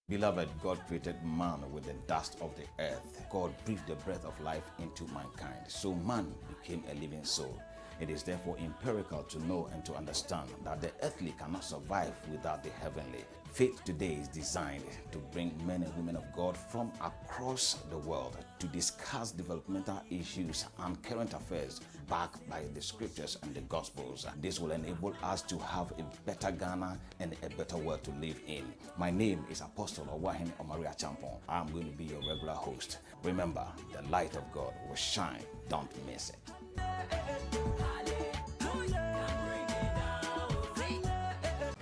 Beloved, God created man with the dust of the earth. God breathed the breath of life into mankind, so man became a living soul. It is therefore empirical to know and to understand that the earthly cannot survive without the heavenly. Faith today is designed to bring men and women of God from across the world to discuss developmental issues and current affairs backed by the scriptures and the gospels. This will enable us to have a better Ghana and a better world to live in. My name is Apostle Owahin Omaria Champon. I'm going to be your regular host. Remember, the light of God will shine. Don't miss it.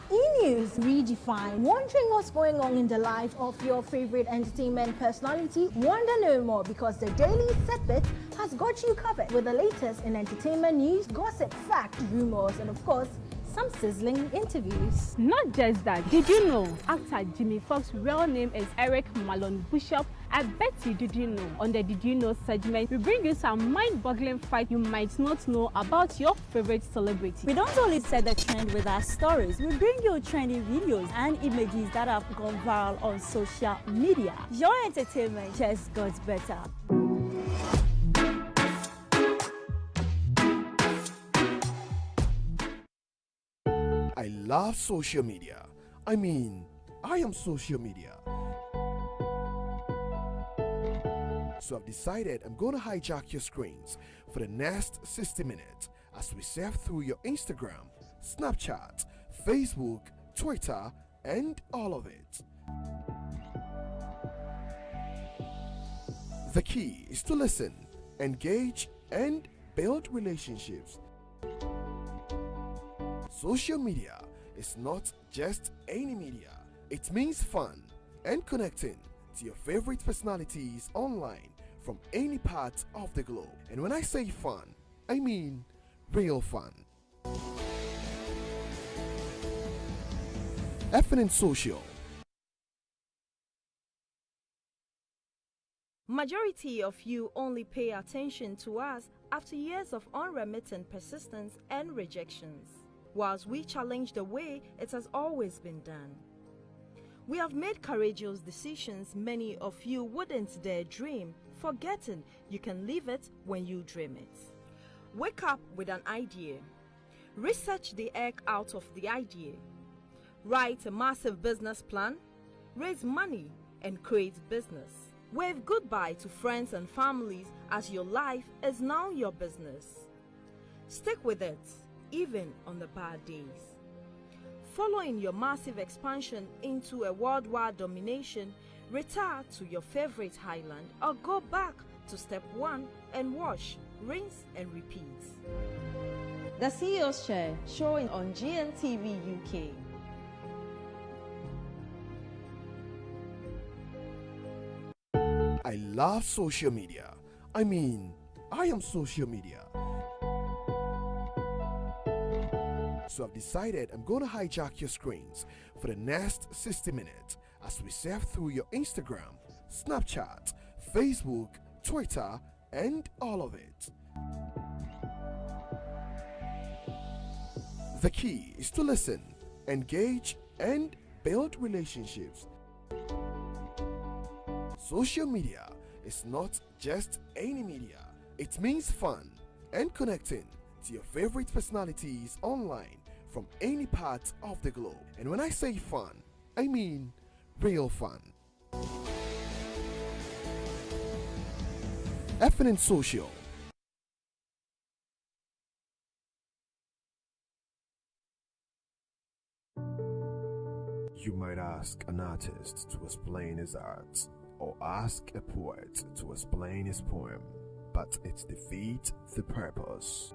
E-News Redefined. Wondering what's going on in the life of your favorite entertainment personality? Wonder no more because the Daily Setbit has got you covered with the latest in entertainment news, gossip, facts, rumors, and of course, some sizzling interviews. Not just that, did you know actor Jimmy Fox's real name is Eric Malon Bishop? I bet you didn't know. On the Did You Know segment, we bring you some mind-boggling facts you might not know about your favorite celebrity. We don't only set the trend with our stories, we bring you trendy videos and images that have gone viral on social media. Your entertainment just got better. I love social media. I am social media. So I've decided I'm going to hijack your screens for the next 60 minutes as we surf through your Instagram, Snapchat, Facebook, Twitter, and all of it. The key is to listen, engage, and build relationships. Social media is not just any media. It means fun and connecting to your favorite personalities online from any part of the globe. And when I say fun, I mean real fun. FNN Social. Majority of you only pay attention to us after years of unremittent persistence and rejections, whilst we challenge the way it has always been done. We have made courageous decisions many of you wouldn't dare dream, forgetting you can live it when you dream it. Wake up with an idea. Research the egg out of the idea. Write a massive business plan. Raise money and create business. Wave goodbye to friends and families as your life is now your business. Stick with it, even on the bad days. Following your massive expansion into a worldwide domination, retire to your favorite highland or go back to step one and wash, rinse and repeat. The CEO's Chair, showing on GNTV UK. I love social media. I am social media. So I've decided I'm going to hijack your screens for the next 60 minutes as we surf through your Instagram, Snapchat, Facebook, Twitter, and all of it. The key is to listen, engage, and build relationships. Social media is not just any media. It means fun and connecting to your favorite personalities online from any part of the globe. And when I say fun, I mean real fun. FNN Social. You might ask an artist to explain his art, or ask a poet to explain his poem, but it defeats the purpose.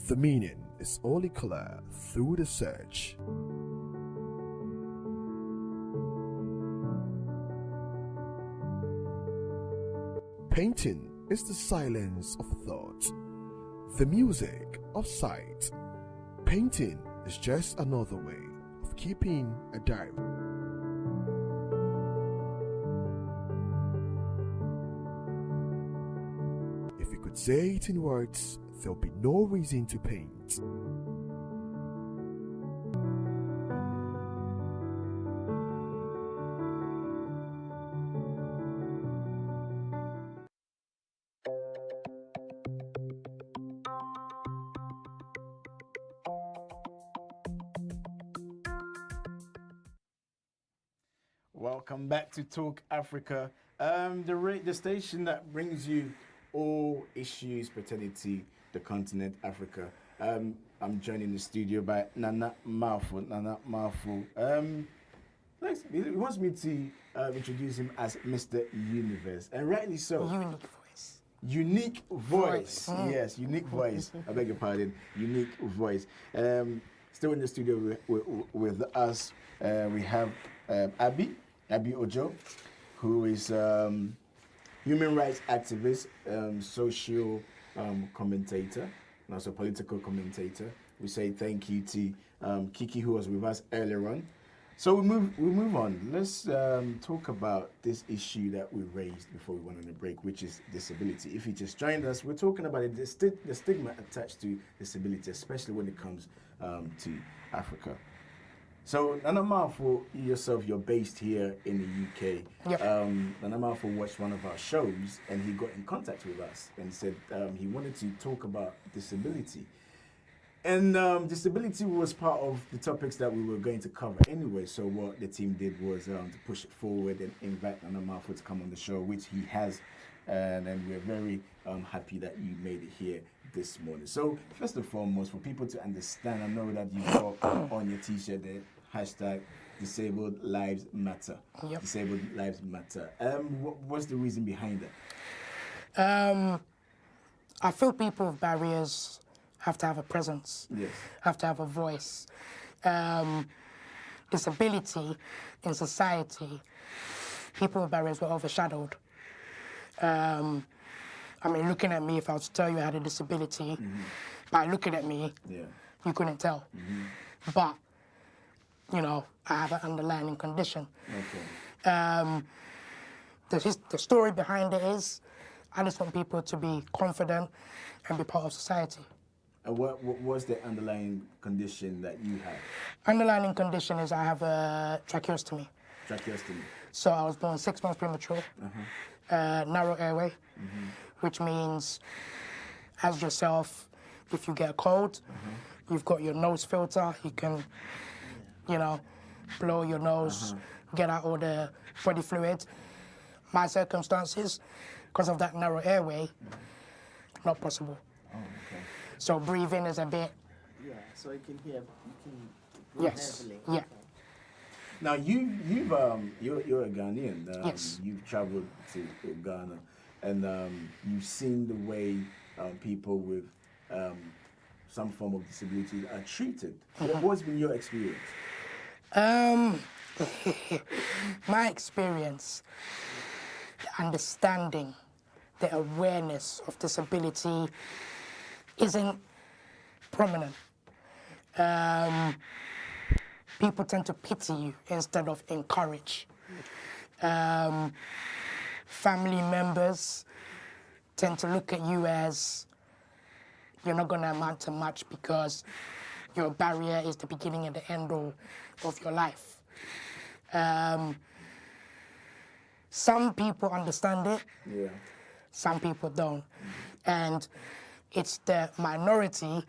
The meaning is only clear through the search. Painting is the silence of thought, the music of sight. Painting is just another way of keeping a diary. If you could say it in words, there'll be no reason to paint. Welcome back to Talk Africa, the station that brings you all issues pertaining to the continent Africa. I'm joined in the studio by Nana Marfo. Nana Marfo. He wants me to introduce him as Mr. Universe, and rightly so. Unique voice. Unique voice. Yes, unique voice. I beg your pardon. Unique voice. Still in the studio with us, we have Abby Ojo, who is human rights activist, social commentator, and also political commentator. We say thank you to Kiki, who was with us earlier on. So we move on. Let's talk about this issue that we raised before we went on the break, which is disability. If you just joined us, we're talking about the stigma attached to disability, especially when it comes to Africa. So Nana Marfo, yourself, you're based here in the UK. Yep. Nana Marfo watched one of our shows and he got in contact with us and said he wanted to talk about disability. And disability was part of the topics that we were going to cover anyway. So what the team did was to push it forward and invite Nana Marfo to come on the show, which he has. And we're very happy that you made it here this morning. So first and foremost, for people to understand, I know that you've got on your t-shirt the hashtag Disabled Lives Matter. Yep. Disabled Lives Matter. What's the reason behind that? I feel people with barriers have to have a presence, yes, have to have a voice. Disability in society, people with barriers were overshadowed. I mean, looking at me, if I was to tell you I had a disability, by looking at me, you couldn't tell. But, you know, I have an underlying condition. Okay. The story behind it is, I just want people to be confident and be part of society. And what was the underlying condition that you had? Underlying condition is I have a tracheostomy. Tracheostomy. So I was born 6 months premature, narrow airway, which means, as yourself, if you get a cold, you've got your nose filter, you can, you know, blow your nose, get out all the body fluid. My circumstances, because of that narrow airway, not possible. Oh, okay. So breathing is a bit. Yeah, so you can breathe heavily. Yeah. Now you're a Ghanaian. Yes. You've traveled to Ghana, and you've seen the way people with some form of disability are treated. What's been your experience? My experience, the understanding, the awareness of disability isn't prominent. People tend to pity you instead of encourage. Family members tend to look at you as you're not going to amount to much because your barrier is the beginning and the end all of your life. Some people understand it, some people don't. And it's the minority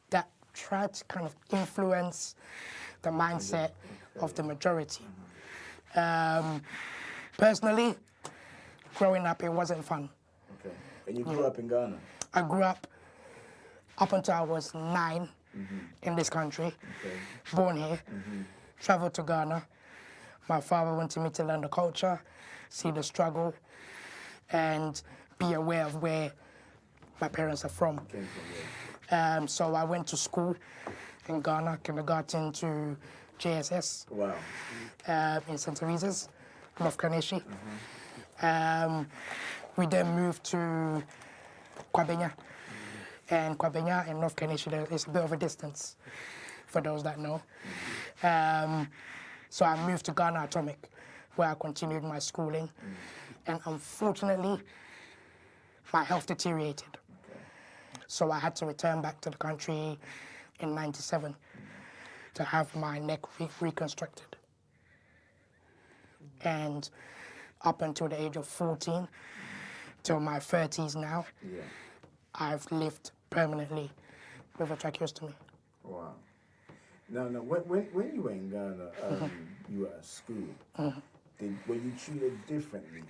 that try to kind of influence the mindset of the majority. Personally, growing up, it wasn't fun. Okay. And you grew up in Ghana? I grew up until I was 9 in this country, born here, traveled to Ghana. My father wanted me to learn the culture, see the struggle, and be aware of where my parents are from. So I went to school in Ghana, kindergarten to JSS. Wow. In St. Teresa's, North Kaneshi. We then moved to Kwabenya. And Kwabenya and North Kaneshi, there is a bit of a distance, for those that know. So I moved to Ghana Atomic, where I continued my schooling. And unfortunately, my health deteriorated. So I had to return back to the country in '97 to have my neck reconstructed. And up until the age of 14, till my 30s now, I've lived permanently with a tracheostomy. Wow. Now, when you were in Ghana, you were at school. Were you treated differently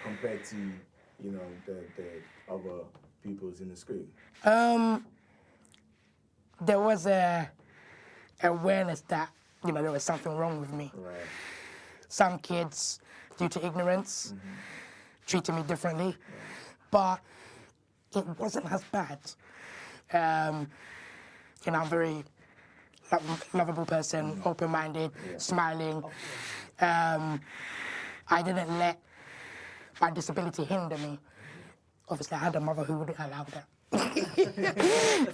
compared to, you know, the other pupils in the school? There was a awareness that, you know, there was something wrong with me. Right. Some kids, due to ignorance, treated me differently, but it wasn't as bad. You know, I'm a very lovable person, open-minded, smiling. I didn't let my disability hinder me. Obviously, I had a mother who wouldn't allow that.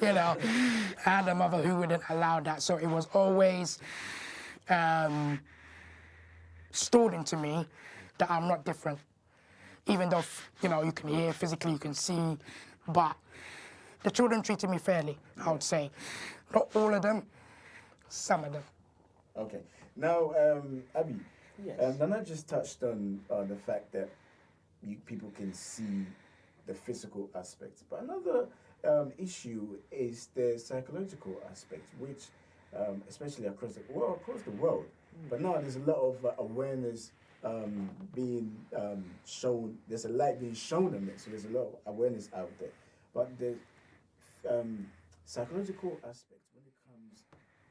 You know, I had a mother who wouldn't allow that, so it was always stored into me that I'm not different. Even though, you know, you can hear physically, you can see, but the children treated me fairly, I would say. Not all of them, some of them. Okay. Now, Abby, Yes. Nana just touched on the fact that people can see the physical aspects, but another issue is the psychological aspect, which, especially across the world, but now there's a lot of awareness being shown. There's a light being shown on it, so there's a lot of awareness out there. But the psychological aspect, when it comes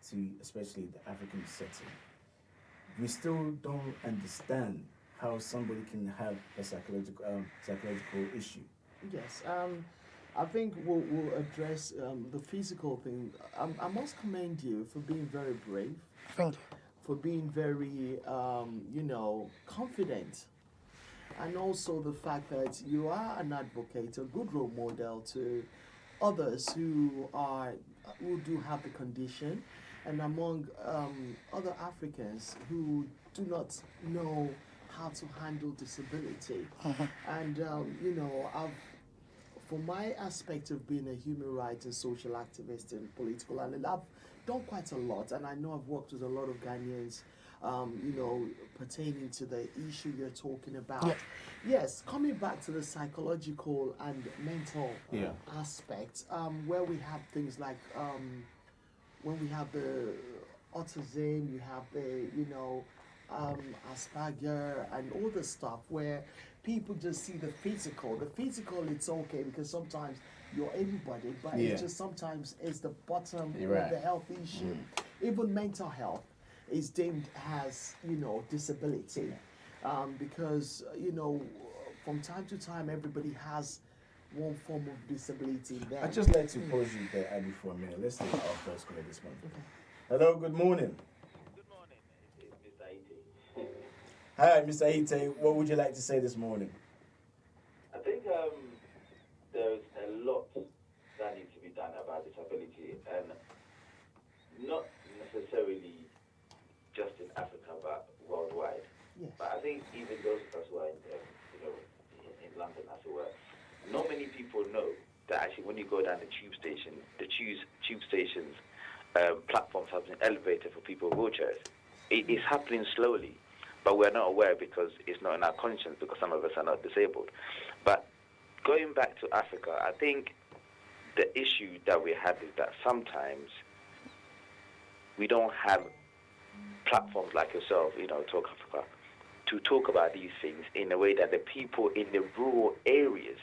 to especially the African setting, we still don't understand how somebody can have a psychological issue. Yes, I think we'll address the physical thing. I must commend you for being very brave. Thank you. For being very, you know, confident. And also the fact that you are an advocate, a good role model to others who do have the condition, and among other Africans who do not know how to handle disability. And, you know, for my aspect of being a human rights and social activist and political analyst, I've done quite a lot, and I know I've worked with a lot of Ghanaians, you know, pertaining to the issue you're talking about. Yeah. Yes, coming back to the psychological and mental aspect, where we have things like, when we have the autism, you have the, you know, Asperger and all the stuff where people just see the physical. The physical, it's okay because sometimes you're able-bodied, but it's just sometimes it's the bottom of the health issue. Even mental health is deemed as, you know, disability, because, you know, from time to time everybody has one form of disability there. I'd just like to pause you there, Abby, for a minute. Let's take our first call this morning. Hello, good morning. Hi, Mr. Ite. What would you like to say this morning? I think there's a lot that needs to be done about disability, and not necessarily just in Africa, but worldwide. Yes. But I think even those of us who are in London, as it were, not many people know that actually when you go down the tube station, the tube stations platforms have been elevated for people with wheelchairs. It is happening slowly, but we're not aware because it's not in our conscience, because some of us are not disabled. But going back to Africa, I think the issue that we have is that sometimes we don't have platforms like yourself, you know, Talk Africa, to talk about these things in a way that the people in the rural areas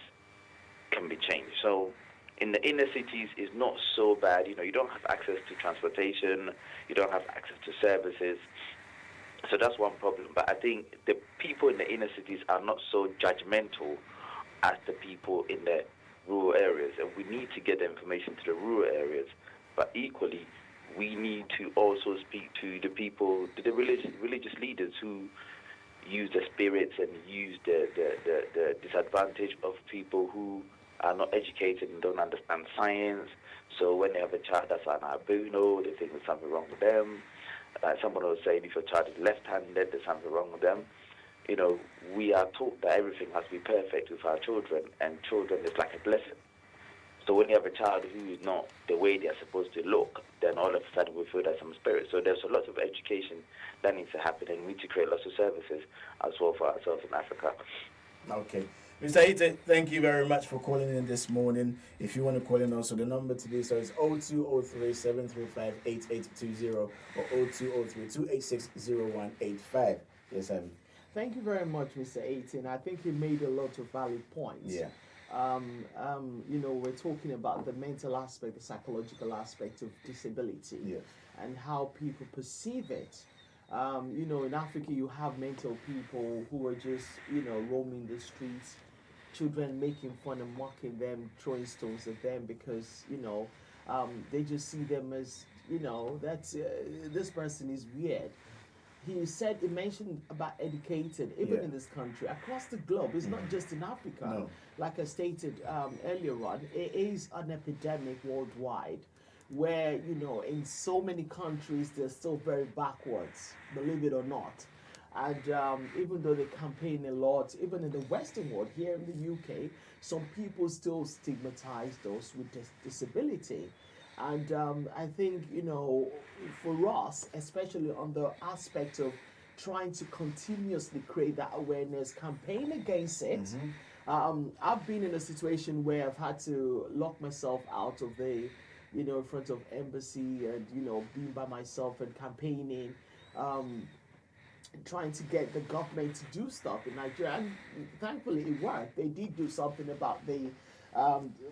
can be changed. So in the inner cities, it's not so bad. You know, you don't have access to transportation, you don't have access to services. So that's one problem. But I think the people in the inner cities are not so judgmental as the people in the rural areas. And we need to get the information to the rural areas. But equally, we need to also speak to the people, to the religious leaders who use the spirits and use the disadvantage of people who are not educated and don't understand science. So when they have a child that's an albino, they think there's something wrong with them. Someone was saying if your child is left-handed, there's something wrong with them. You know, we are taught that everything has to be perfect with our children, and children is like a blessing. So when you have a child who is not the way they are supposed to look, then all of a sudden we feel there's some spirit. So there's a lot of education that needs to happen, and we need to create lots of services as well for ourselves in Africa. Okay. Mr. Ite, thank you very much for calling in this morning. If you want to call in also, the number today so it's 0203-735-8820 or 0203-286-0185. Yes, Abby. Thank you very much, Mr. 18. I think he made a lot of valid points. Yeah. You know, we're talking about the mental aspect, the psychological aspect of disability, Yes. and how people perceive it. You know, in Africa, you have mental people who are just, you know, roaming the streets, children making fun and mocking them, throwing stones at them because, you know, they just see them as, you know, that's this person is weird. He mentioned about educated, even in this country, across the globe. It's not just in Africa. No. Like I stated earlier on, it is an epidemic worldwide where, you know, in so many countries, they're still very backwards, believe it or not. And even though they campaign a lot, even in the Western world, here in the UK, some people still stigmatize those with disability. And I think, you know, for us, especially on the aspect of trying to continuously create that awareness, campaign against it. I've been in a situation where I've had to lock myself out of the, you know, in front of embassy and, you know, being by myself and campaigning, trying to get the government to do stuff in Nigeria. And thankfully it worked. They did do something about the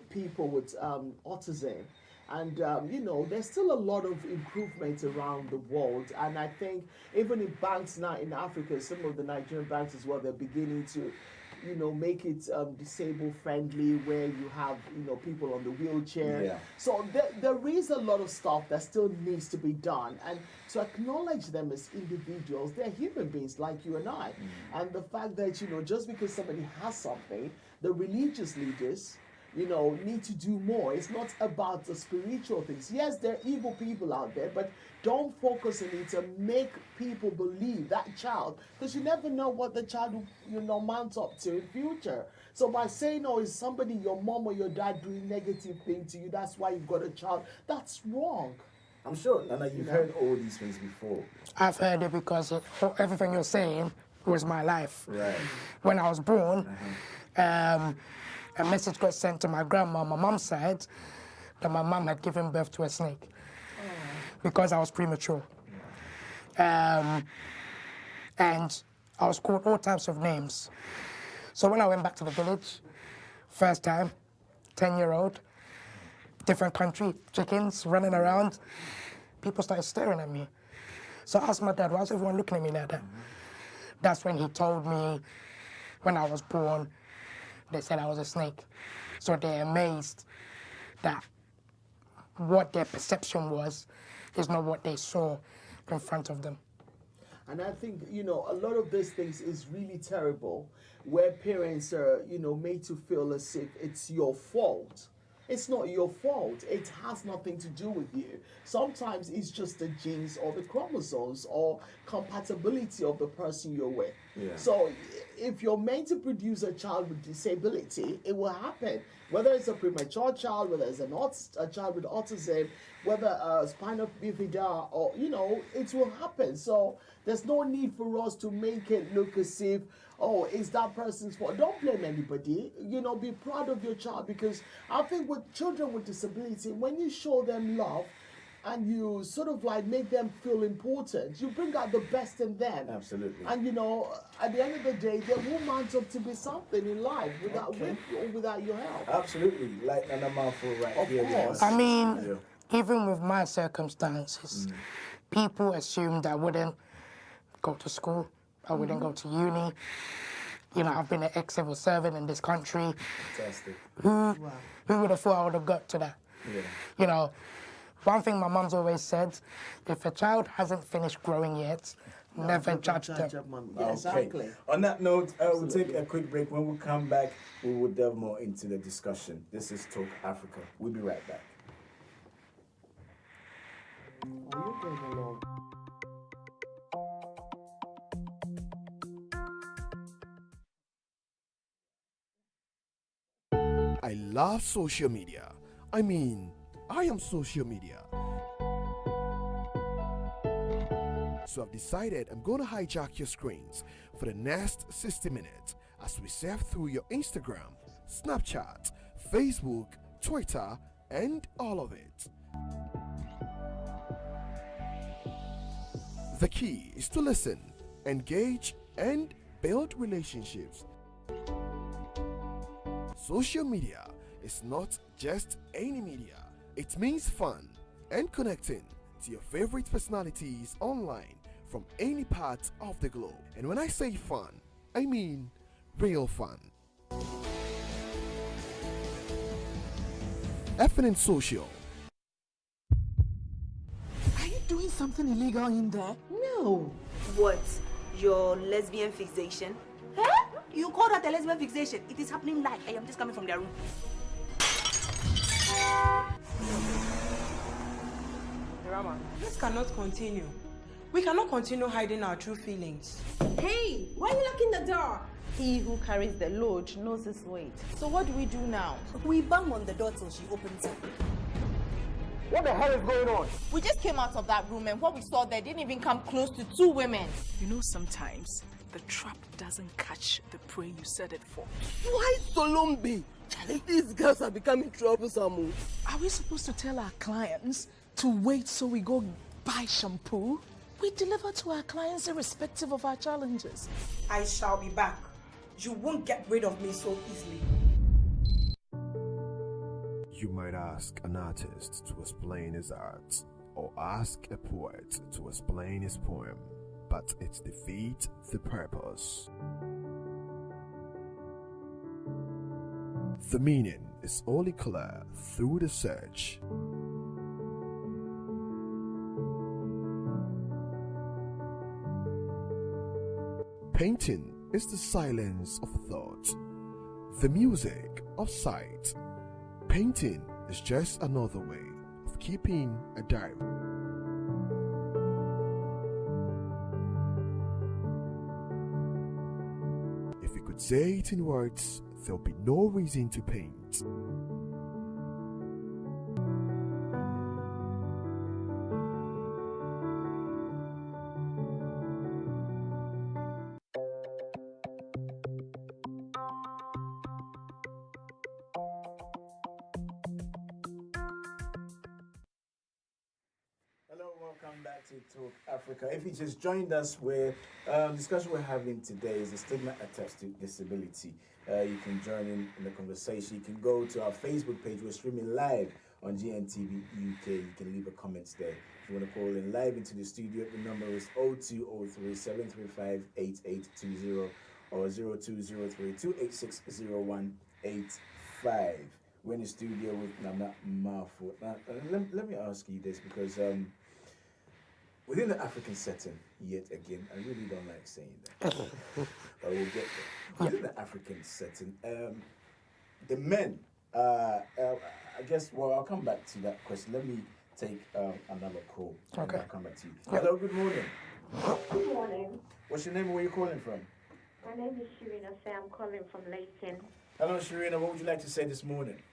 people with autism. And, you know, there's still a lot of improvement around the world. And I think even in banks now in Africa, some of the Nigerian banks as well, they're beginning to, you know, make it disabled friendly, where you have, you know, people on the wheelchair. Yeah. So there is a lot of stuff that still needs to be done. And to acknowledge them as individuals, they're human beings like you and I. And the fact that, you know, just because somebody has something, the religious leaders, you know, need to do more. It's not about the spiritual things. Yes, there are evil people out there, but don't focus on it to make people believe that child, because you never know what the child will, you know, mount up to in future. So by saying, oh, is somebody, your mom or your dad, doing negative thing to you, that's why you've got a child, that's wrong. I'm sure, Nana, you've heard all these things before. I've heard it because everything you're saying was my life. Right. When I was born, a message got sent to my grandma on my mom's side that my mom had given birth to a snake because I was premature. And I was called all types of names. So when I went back to the village, first time, 10-year-old, different country, chickens running around, people started staring at me. So I asked my dad, why is everyone looking at me like that? That's when he told me, when I was born, they said I was a snake. So they're amazed that what their perception was is not what they saw in front of them. And I think, you know, a lot of these things is really terrible, where parents are, you know, made to feel as if it's your fault. It's not your fault. It has nothing to do with you. Sometimes it's just the genes or the chromosomes or compatibility of the person you're with. Yeah. So if you're meant to produce a child with disability, it will happen. Whether it's a premature child, whether it's a child with autism, whether a spinal bifida, or, you know, it will happen. So there's no need for us to make it look as if, oh, it's that person's fault. Don't blame anybody. You know, be proud of your child, because I think with children with disability, when you show them love and you sort of like make them feel important, you bring out the best in them. Absolutely. And, you know, at the end of the day, they will mount up to be something in life without with or without your help. Absolutely. Like Nana Malfoy right Of here. course. I mean, even with my circumstances, people assumed I wouldn't go to school, I wouldn't go to uni. You know, I've been an ex-civil servant in this country. Fantastic. Who would have thought I would have got to that? Yeah. You know, one thing my mom's always said, if a child hasn't finished growing yet, never judge them. Yeah, exactly. On that note, we'll take a quick break. When we come back, we will delve more into the discussion. This is Talk Africa. We'll be right back. Are you going along? I love social media. I mean, I am social media. So I've decided I'm going to hijack your screens for the next 60 minutes as we surf through your Instagram, Snapchat, Facebook, Twitter, and all of it. The key is to listen, engage, and build relationships. Social media is not just any media. It means fun and connecting to your favorite personalities online from any part of the globe. And when I say fun, I mean real fun. FNN Social. Are you doing something illegal in there? No. What? Your lesbian fixation? Huh? You call that a lesbian fixation? It is happening like I am just coming from their room. Rama, this cannot continue. We cannot continue hiding our true feelings. Hey, why are you locking the door? He who carries the load knows his weight. So what do we do now? We bang on the door till she opens it. What the hell is going on? We just came out of that room and what we saw there didn't even come close to 2 women. You know, sometimes the trap doesn't catch the prey you set it for. Why Solombi? Charlie, these girls are becoming troublesome. Are we supposed to tell our clients to wait so we go buy shampoo? We deliver to our clients irrespective of our challenges. I shall be back. You won't get rid of me so easily. You might ask an artist to explain his art, or ask a poet to explain his poem, but it defeats the purpose. The meaning is only clear through the search. Painting is the silence of thought, the music of sight. Painting is just another way of keeping a diary. If you could say it in words, there'll be no reason to paint. Welcome back to Talk Africa. If you just joined us, the discussion we're having today is the stigma attached to disability. You can join in the conversation. You can go to our Facebook page. We're streaming live on GNTV UK. You can leave a comment there. If you want to call in live into the studio, the number is 0203 735 8820 or 0203 2860185. We're in the studio with Nana Mafu. Now, let me ask you this because within the African setting, yet again, I really don't like saying that, but we'll get there. Within the African setting, the men, I guess, well, I'll come back to that question. Let me take another call. Okay. I'll come back to you. Hello, good morning. Good morning. What's your name and where are you calling from? My name is Shirina Say. I'm calling from Leighton. Hello, Shirina. What would you like to say this morning?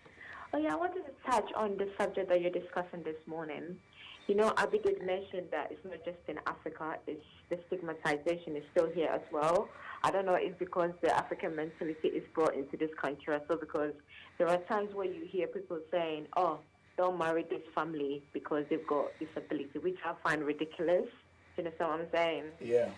Oh, yeah, I wanted to touch on the subject that you're discussing this morning. You know, Abigail mentioned that it's not just in Africa, it's the stigmatization is still here as well. I don't know if because the African mentality is brought into this country as well, because there are times where you hear people saying, oh, don't marry this family because they've got disability, which I find ridiculous. Do you know what I'm saying? Yeah.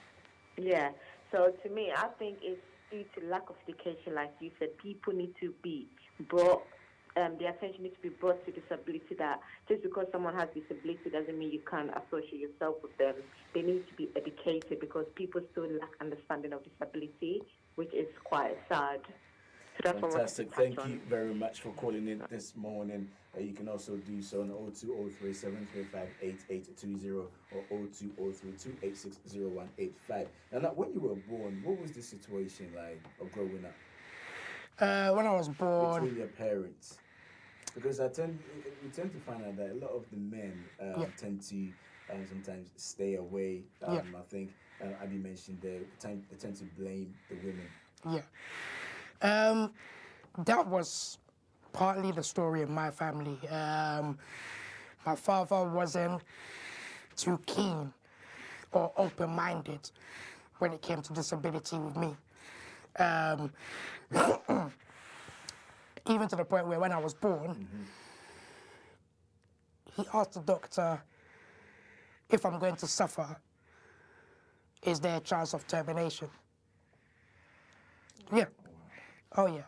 Yeah. So to me, I think it's due to lack of education, like you said. People need to be brought, the attention needs to be brought to disability, that just because someone has disability doesn't mean you can't associate yourself with them. They need to be educated because people still lack understanding of disability, which is quite sad. So that's Fantastic. What I Thank you very much for calling in this morning. You can also do so on 0203 735 8820 or 0203 286 0185. Now, when you were born, what was the situation like of growing up? When I was born, between your parents, because we tend to find out that a lot of the men tend to sometimes stay away. I think Abby mentioned they tend to blame the women. Yeah, that was partly the story of my family. My father wasn't too keen or open-minded when it came to disability with me. Even to the point where when I was born, he asked the doctor if I'm going to suffer, is there a chance of termination? Yeah. Oh, yeah.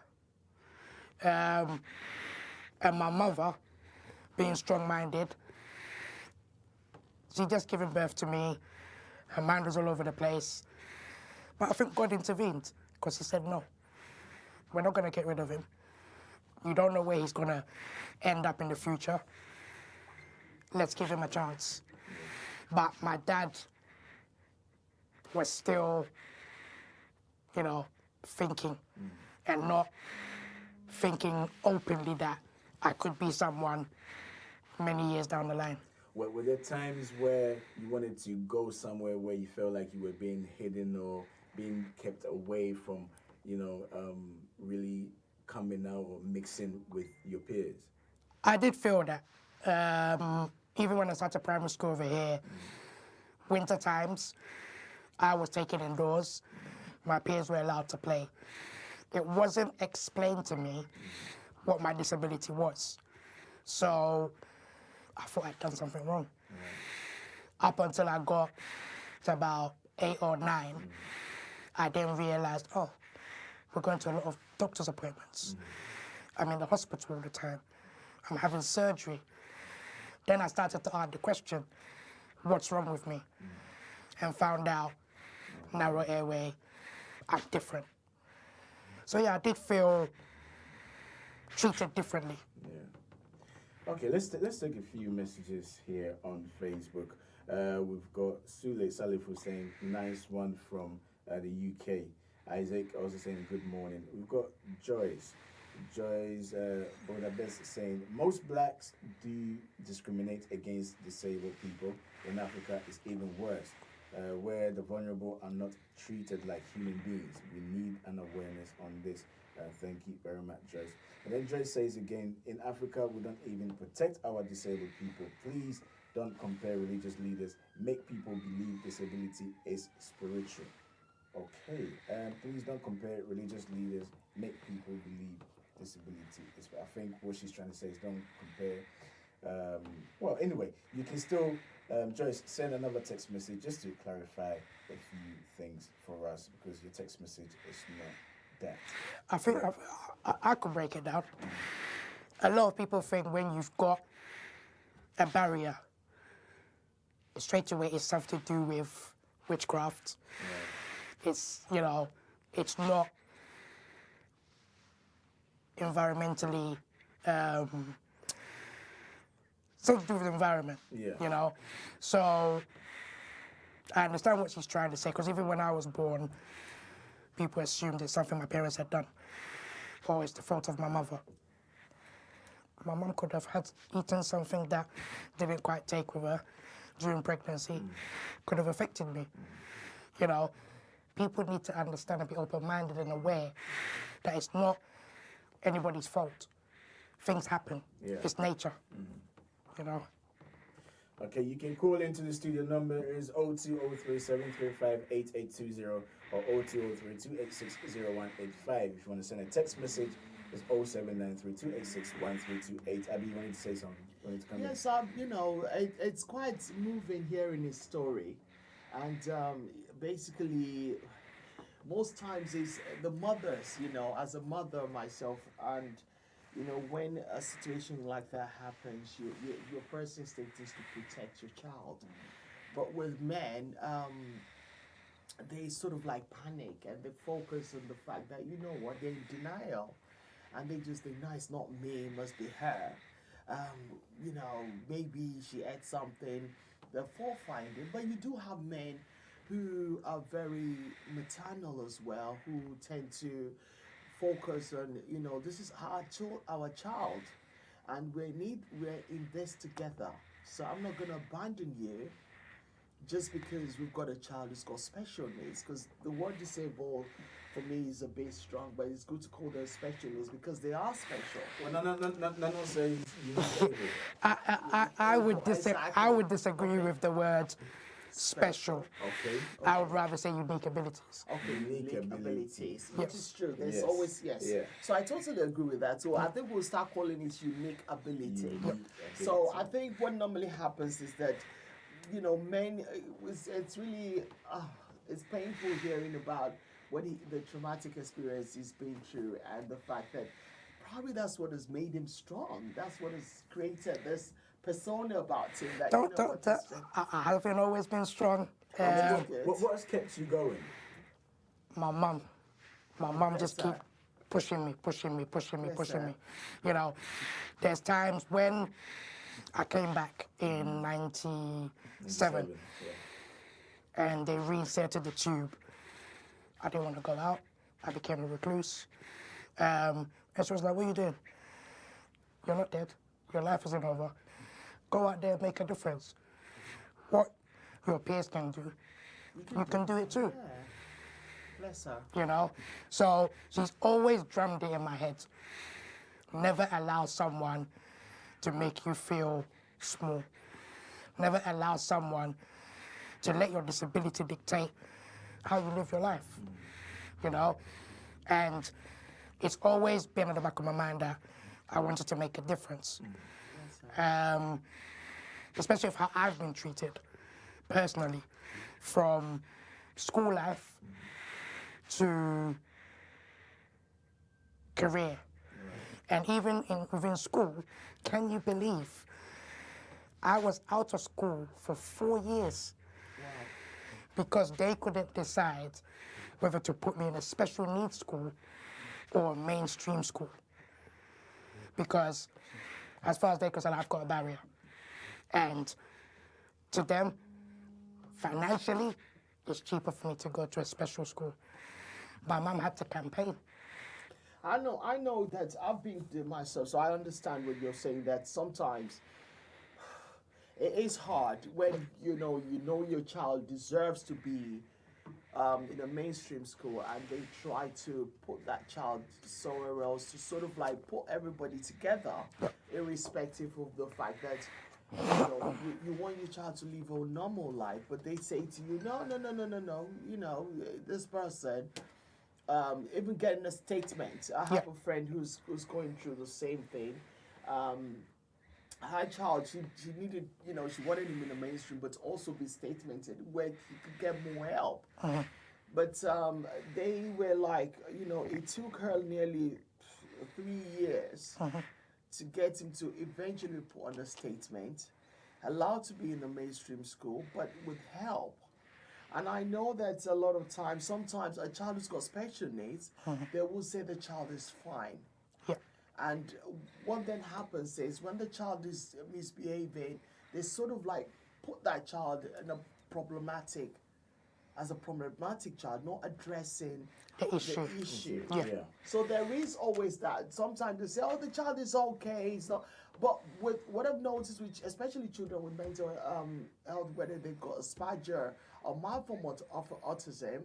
And my mother, being strong-minded, she just given birth to me. Her mind was all over the place. But I think God intervened because he said, no, we're not going to get rid of him. You don't know where he's going to end up in the future. Let's give him a chance. But my dad was still, you know, thinking and not thinking openly that I could be someone many years down the line. Were there times where you wanted to go somewhere where you felt like you were being hidden or being kept away from, you know, really coming out or mixing with your peers? I did feel that. Even when I started primary school over here, winter times, I was taken indoors. My peers were allowed to play. It wasn't explained to me what my disability was. So I thought I'd done something wrong. Up until I got to about 8 or 9, I then realized, oh, we're going to a lot of doctor's appointments. I'm in the hospital all the time. I'm having surgery. Then I started to ask the question, what's wrong with me? And found out, narrow airway, I'm different. So yeah, I did feel treated differently. Yeah. Okay, let's take a few messages here on Facebook. We've got Sule Salifu saying, nice one from the UK. Isaac also saying, good morning. We've got Joyce Bonabes saying, most blacks do discriminate against disabled people. In Africa, it's even worse, where the vulnerable are not treated like human beings. We need an awareness on this. Thank you very much, Joyce. And then Joyce says again, in Africa, we don't even protect our disabled people. Please don't compare religious leaders. Make people believe disability is spiritual. Okay, please don't compare religious leaders. Make people believe disability is. I think what she's trying to say is don't compare. Well, anyway, you can still, Joyce, send another text message just to clarify a few things for us because your text message is not that. I think I could break it down. A lot of people think when you've got a barrier, straight away it's something to do with witchcraft. Yeah. It's, you know, it's not environmentally, something to do with the environment, you know? So I understand what she's trying to say, because even when I was born, people assumed it's something my parents had done, or it's the fault of my mother. My mom could have eaten something that didn't quite take with her during pregnancy, could have affected me. You know, people need to understand and be open-minded and aware that it's not anybody's fault. Things happen. Yeah. It's nature. You know. Okay, you can call into the studio. Number is 0203-735-8820 or 0203-286-0185. If you want to send a text message, it's 0793-286-1328. Abby, you wanted to say something? Yes, you know, it's quite moving hearing his story. And basically, most times it's the mothers, you know, as a mother myself, and you know, when a situation like that happens, your first instinct is to protect your child. But with men, they sort of like panic and they focus on the fact that, you know what, they're in denial. And they just think, no, it's not me, it must be her. You know, maybe she ate something, they're fault-finding. But you do have men who are very maternal as well, who tend to focus on, you know, this is our child, and we're in this together. So I'm not going to abandon you just because we've got a child who's got special needs, because the word disabled for me is a bit strong, but it's good to call them special needs because they are special. Well, no, saying I would disagree with the word special. Okay. I would rather say unique abilities. Okay, unique abilities, which Yes. is true. There's Yes. always, yes. Yeah. So I totally agree with that. So I think we'll start calling it unique ability. So I think what normally happens is that, you know, men, it's really, it's painful hearing about what the traumatic experience he's been through, and the fact that probably that's what has made him strong. That's what has created this persona about him. That, I haven't always been strong. What has kept you going? My mum. My mum just keep pushing me. You know, there's times when I came back in 97 and they reinserted the tube. I didn't want to go out. I became a recluse. And she was like, what are you doing? You're not dead. Your life isn't over. Go out there and make a difference. What your peers can do, you can do it too. Yeah. Bless her. You know? So she's always drummed it in my head. Never allow someone to make you feel small. Never allow someone to let your disability dictate how you live your life. You know? And it's always been at the back of my mind that I wanted to make a difference. Especially with how I've been treated personally, from school life to career. And even within school, can you believe I was out of school for 4 years because they couldn't decide whether to put me in a special needs school or a mainstream school. Because as far as they're concerned, I've got a barrier. And to them, financially, it's cheaper for me to go to a special school. My mum had to campaign. I know that I've been there myself, so I understand what you're saying, that sometimes it is hard when you know your child deserves to be in a mainstream school, and they try to put that child somewhere else to sort of like put everybody together, irrespective of the fact that you want your child to live a normal life, but they say to you, no, you know, this person, even getting a statement. I have a friend who's going through the same thing. Her child, she needed, you know, she wanted him in the mainstream, but also be statemented where he could get more help. But they were like, you know, it took her nearly 3 years to get him to eventually put on a statement, allowed to be in the mainstream school, but with help. And I know that a lot of times, sometimes a child who's got special needs, they will say the child is fine. And what then happens is when the child is misbehaving, they sort of like put that child in a problematic child, not addressing the issue. So there is always that. Sometimes they say, oh, the child is okay. It's not. But with what I've noticed, which especially children with mental health, whether they've got Asperger or mild form of autism,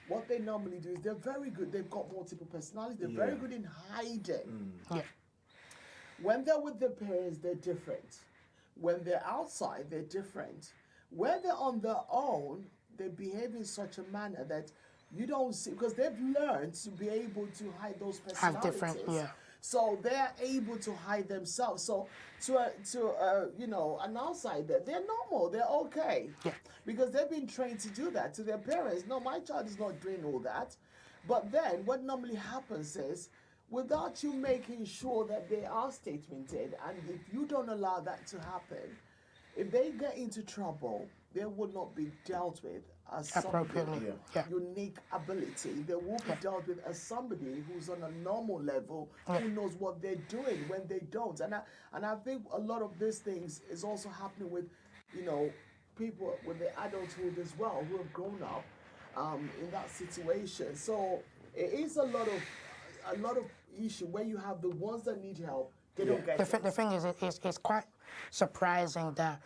what they normally do is they're very good. They've got multiple personalities. They're very good in hiding. When they're with their parents, they're different. When they're outside, they're different. When they're on their own, they behave in such a manner that you don't see, because they've learned to be able to hide those personalities. So they're able to hide themselves. So to you know, an outsider, they're normal, they're okay. Because they've been trained to do that to their parents. No, my child is not doing all that. But then what normally happens is, without you making sure that they are statemented, and if you don't allow that to happen, if they get into trouble, they will not be dealt with as somebody unique ability. They will be dealt with as somebody who's on a normal level, who knows what they're doing when they don't. And I think a lot of these things is also happening with, you know, people with the adulthood as well, who have grown up in that situation. So it is a lot of issue where you have the ones that need help, they don't get it. The thing is, it's quite surprising that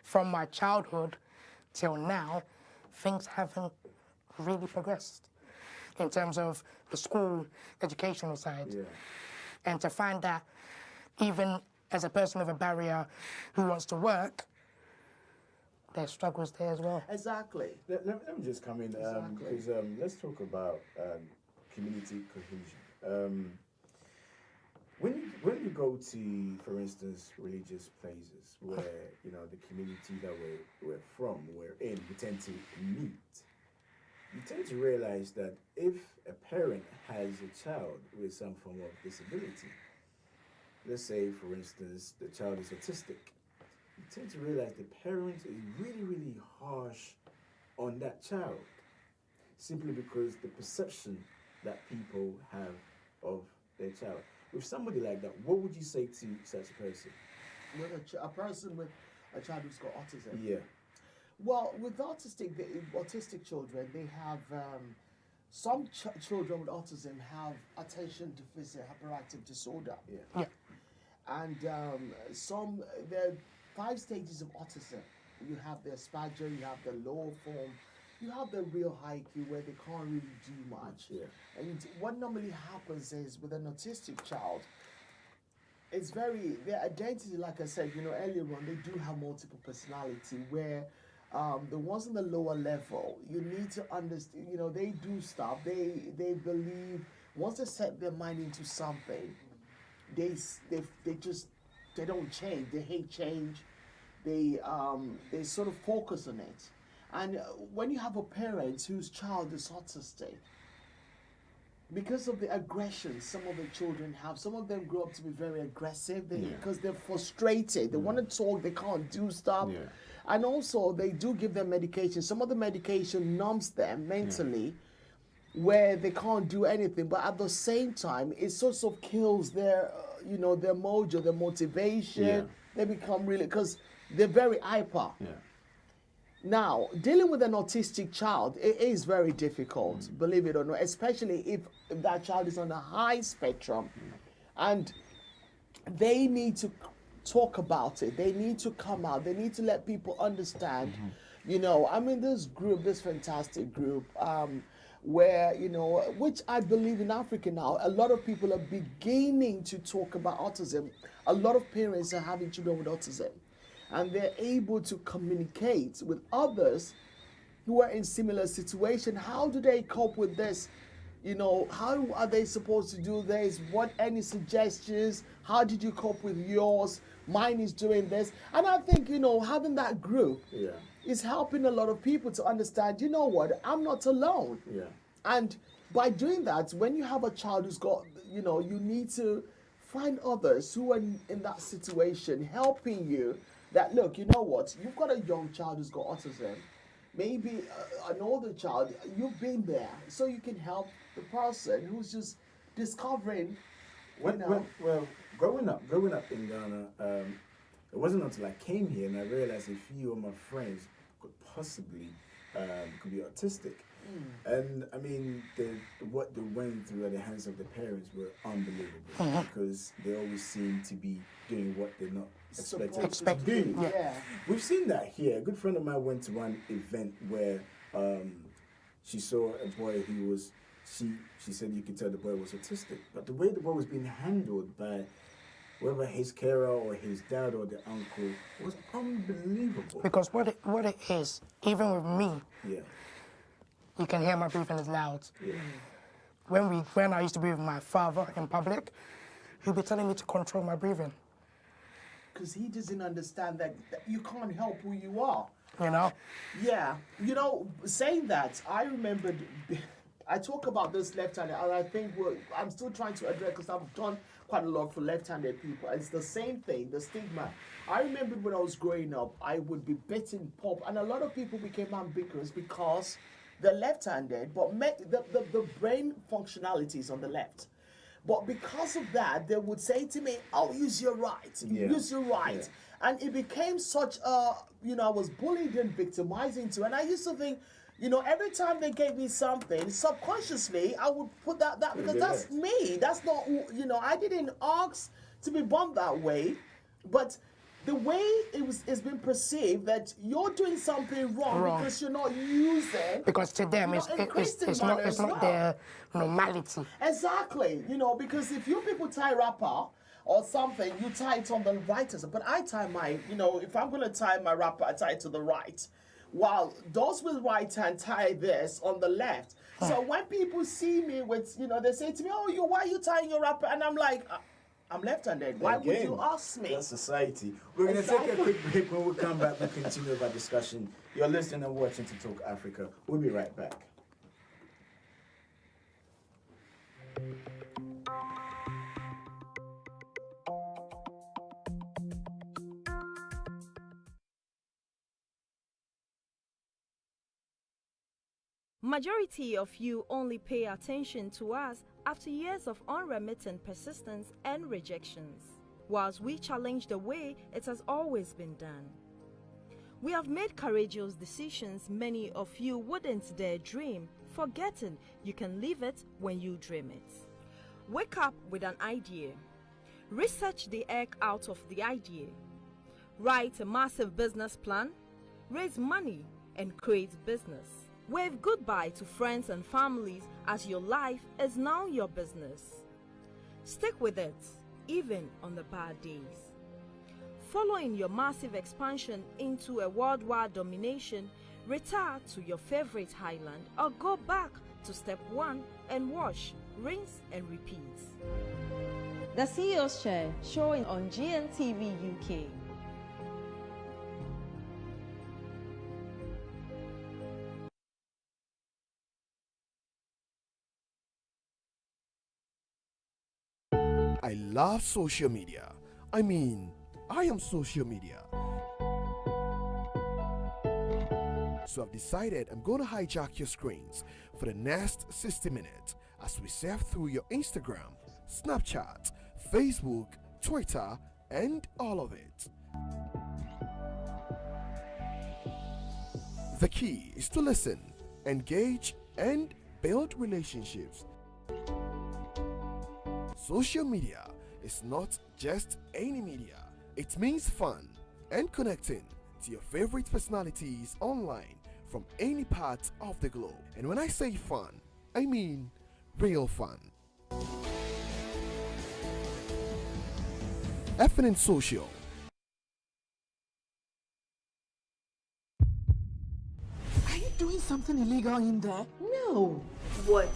from my childhood till now, things haven't really progressed in terms of the school educational side. And to find that even as a person with a barrier who wants to work, there's struggles there as well. Exactly. Let me just come in, because let's talk about community cohesion. When you go to, for instance, religious places where the community that we're in, we tend to meet. You tend to realize that if a parent has a child with some form of disability, let's say, for instance, the child is autistic, you tend to realize the parent is really, really harsh on that child, simply because the perception that people have of their child. With somebody like that, what would you say to such a person? With a person with a child who's got autism? Yeah. Well, with autistic children, they have some children with autism have attention deficit hyperactive disorder. Yeah. And there are 5 stages of autism. You have the Asperger, you have the low form, you have the real high IQ where they can't really do much. Yeah. And what normally happens is with an autistic child, it's their identity, like I said, earlier on, they do have multiple personality where the ones on the lower level, you need to understand, they do stuff. They believe, once they set their mind into something, they don't change. They hate change. They sort of focus on it. And when you have a parent whose child is autistic, because of the aggression some of the children have, some of them grow up to be very aggressive because they're frustrated. They want to talk, they can't do stuff. Yeah. And also, they do give them medication. Some of the medication numbs them mentally, where they can't do anything. But at the same time, it sort of kills their, their mojo, their motivation. Yeah. They become really, because they're very hyper. Yeah. Now, dealing with an autistic child, it is very difficult, believe it or not, especially if that child is on a high spectrum. And they need to talk about it. They need to come out. They need to let people understand. This fantastic group, where, which I believe in Africa now, a lot of people are beginning to talk about autism. A lot of parents are having children with autism. And they're able to communicate with others who are in similar situation. How do they cope with this? How are they supposed to do this? Any suggestions? How did you cope with yours? Mine is doing this. And I think, having that group is helping a lot of people to understand, I'm not alone. Yeah. And by doing that, when you have a child who's got, you need to find others who are in that situation, helping you. That, look, you've got a young child who's got autism, maybe an older child, you've been there, so you can help the person who's just discovering, Well, growing up in Ghana, it wasn't until I came here and I realized a few of my friends could possibly could be autistic. And I mean, what they went through at the hands of the parents were unbelievable, because they always seem to be doing what they're not expected to do. Yeah. We've seen that here. A good friend of mine went to one event where she saw a boy who was, she said you could tell the boy was autistic, but the way the boy was being handled by whether his carer or his dad or the uncle was unbelievable. Because what it is, even with me, you can hear my breathing is loud. Yeah. When I used to be with my father in public, he'd be telling me to control my breathing. Because he doesn't understand that you can't help who you are. Yeah. Saying that, I remembered, I talk about this left-handed, and I think I'm still trying to address, because I've done quite a lot for left-handed people. It's the same thing, the stigma. I remember when I was growing up, I would be bitten pop, and a lot of people became ambiguous because they're left-handed, but the brain functionality is on the left. But because of that, they would say to me, oh, use your right, use your right. Yeah. And it became such a, I was bullied and victimized into, and I used to think, every time they gave me something, subconsciously, I would put that because that's me. That's not, I didn't ask to be born that way, but the way it's been perceived that you're doing something wrong because you're not using. Because to them, it's not their normality. Exactly, because if you people tie wrapper or something, you tie it on the right side. But I tie mine, if I'm going to tie my wrapper, I tie it to the right. While those with right hand tie this on the left. So when people see me with, they say to me, oh, why are you tying your wrapper? And I'm like, I'm left-handed. Why would you ask me? That's society. We're going to take a quick break. When we come back, we'll continue with our discussion. You're listening and watching To Talk Africa. We'll be right back. Majority of you only pay attention to us after years of unremitting persistence and rejections, whilst we challenge the way it has always been done. We have made courageous decisions many of you wouldn't dare dream, forgetting you can live it when you dream it. Wake up with an idea. Research the egg out of the idea. Write a massive business plan. Raise money and create business. Wave goodbye to friends and families as your life is now your business. Stick with it, even on the bad days. Following your massive expansion into a worldwide domination, retire to your favorite highland or go back to step 1 and wash, rinse and repeat. The CEO's Chair, showing on GNTV UK. I love social media. I am social media. So I've decided I'm going to hijack your screens for the next 60 minutes as we surf through your Instagram, Snapchat, Facebook, Twitter, and all of it. The key is to listen, engage, and build relationships. Social media is not just any media. It means fun and connecting to your favorite personalities online from any part of the globe. And when I say fun, I mean real fun. FNN Social. Are you doing something illegal in there? No. What?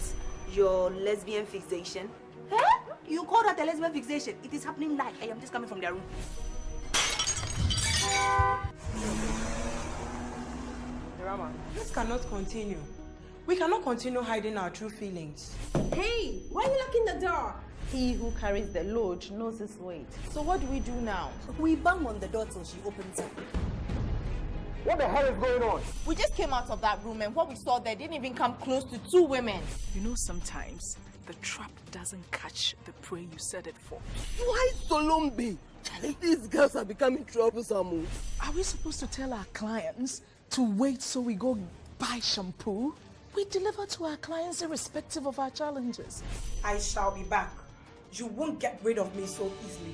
Your lesbian fixation? Huh? You call that a lesbian fixation? It is happening live. I am just coming from their room. Rama, this cannot continue. We cannot continue hiding our true feelings. Hey, why are you locking the door? He who carries the load knows his weight. So what do we do now? We bang on the door till she opens it. What the hell is going on? We just came out of that room and what we saw there didn't even come close to 2 women. You know, sometimes the trap doesn't catch the prey you set it for. Why Solombi? These girls are becoming troublesome. Are we supposed to tell our clients to wait so we go buy shampoo? We deliver to our clients irrespective of our challenges. I shall be back. You won't get rid of me so easily.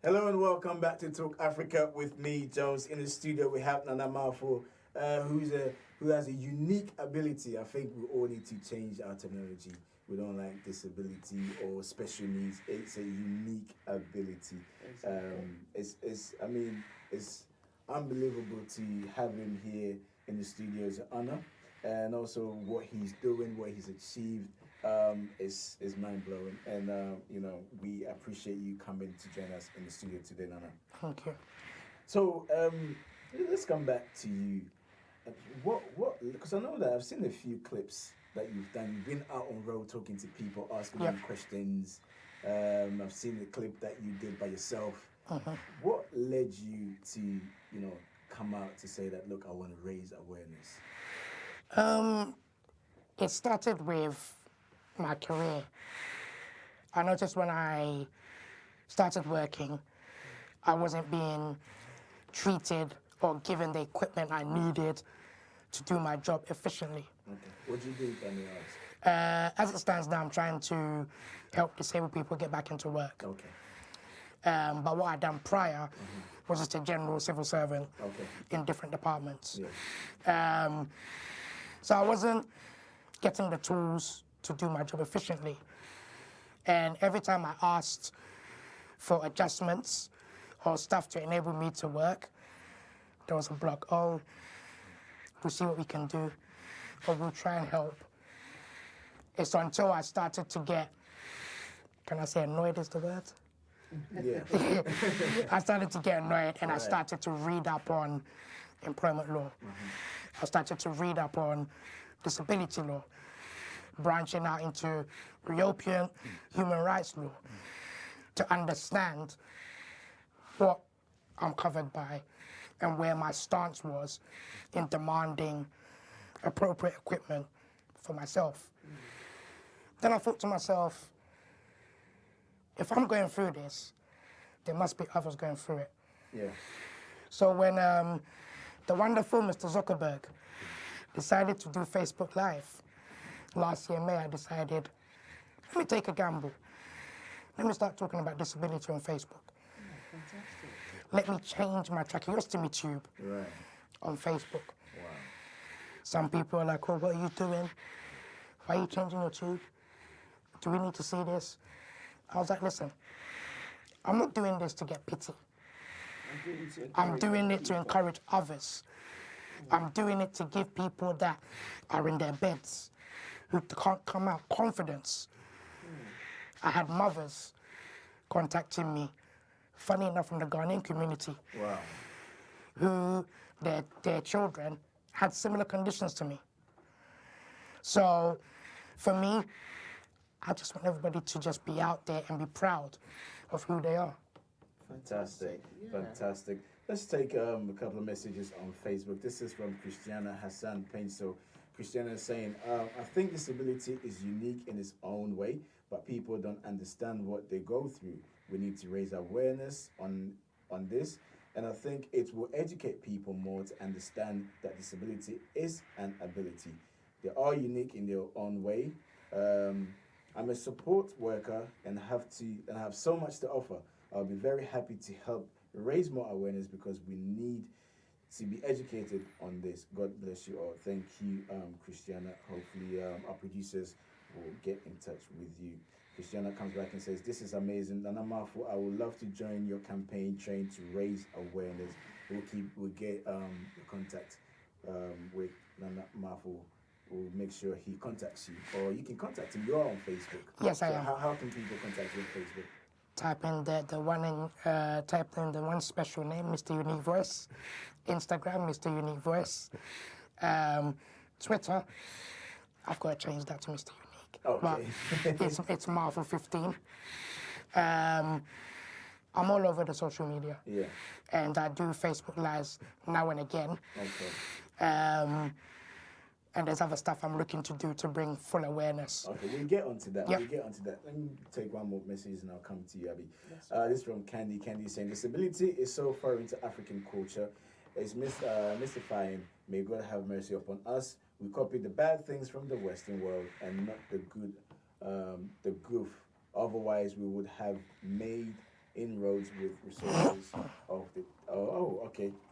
Hello and welcome back to Talk Africa with me, Jones. In the studio we have Nana Malfo, who has a unique ability. I think we all need to change our terminology. We don't like disability or special needs. It's a unique ability. Exactly. It's unbelievable to have him here in the studio as an honor, and also what he's doing, what he's achieved. Is mind blowing, and we appreciate you coming to join us in the studio today, Nana. Thank you. So let's come back to you. What? Because I know that I've seen a few clips that you've done. You've been out on road talking to people, asking them questions. I've seen the clip that you did by yourself. What led you to come out to say that? Look, I want to raise awareness. It started with my career. I noticed when I started working, I wasn't being treated or given the equipment I needed to do my job efficiently. Okay. What do you do, if I may ask? As it stands now, I'm trying to help disabled people get back into work. Okay. But what I'd done prior was just a general civil servant in different departments. So I wasn't getting the tools to do my job efficiently. And every time I asked for adjustments or stuff to enable me to work, there was a block. Oh, we'll see what we can do, or we'll try and help. It's until I started to get, can I say annoyed is the word? Yeah. I started to get annoyed, and I started to read up on employment law. I started to read up on disability law, branching out into European human rights law to understand what I'm covered by and where my stance was in demanding appropriate equipment for myself. Then I thought to myself, if I'm going through this, there must be others going through it. Yeah. So when the wonderful Mr. Zuckerberg decided to do Facebook Live last year in May, I decided, let me take a gamble. Let me start talking about disability on Facebook. Let me change my tracheostomy tube on Facebook. Wow. Some people are like, oh, what are you doing? Why are you changing your tube? Do we need to see this? I was like, listen, I'm not doing this to get pity. I'm doing it to encourage others. I'm doing it to give people that are in their beds, who can't come out, confidence. I had mothers contacting me, funny enough, from the Ghanaian community, who their children had similar conditions to me. So for me, I just want everybody to just be out there and be proud of who they are. Fantastic, fantastic. Let's take a couple of messages on Facebook. This is from Christiana Hassan Penso. Christiana is saying, I think disability is unique in its own way, but people don't understand what they go through. We need to raise awareness on this, and I think it will educate people more to understand that disability is an ability. They are unique in their own way. I'm a support worker and have so much to offer. I'll be very happy to help raise more awareness because we need to be educated on this. God bless you all. Thank you, Christiana. Hopefully our producers will get in touch with you. Christiana comes back and says, this is amazing. Nana Mafu, I would love to join your campaign train to raise awareness. We'll get contact with Nana Mafu. We'll make sure he contacts you, or you can contact him. You're on Facebook. Yes, I am. How can people contact you on Facebook? Type in the one special name, Mr. Unique Voice. Instagram, Mr. Unique Voice. Twitter, I've got to change that to Mr. Unique. Okay. But it's Marvel 15. I'm all over the social media. Yeah. And I do Facebook Lives now and again. Okay. And there's other stuff I'm looking to do to bring full awareness. Okay, we'll get onto that. Yep. We'll get onto that. Let me take one more message and I'll come to you, Abby. This is from Candy. Candy saying, disability is so foreign to African culture. It's mystifying. May God have mercy upon us. We copy the bad things from the Western world and not the good, the goof. Otherwise, we would have made inroads with resources of the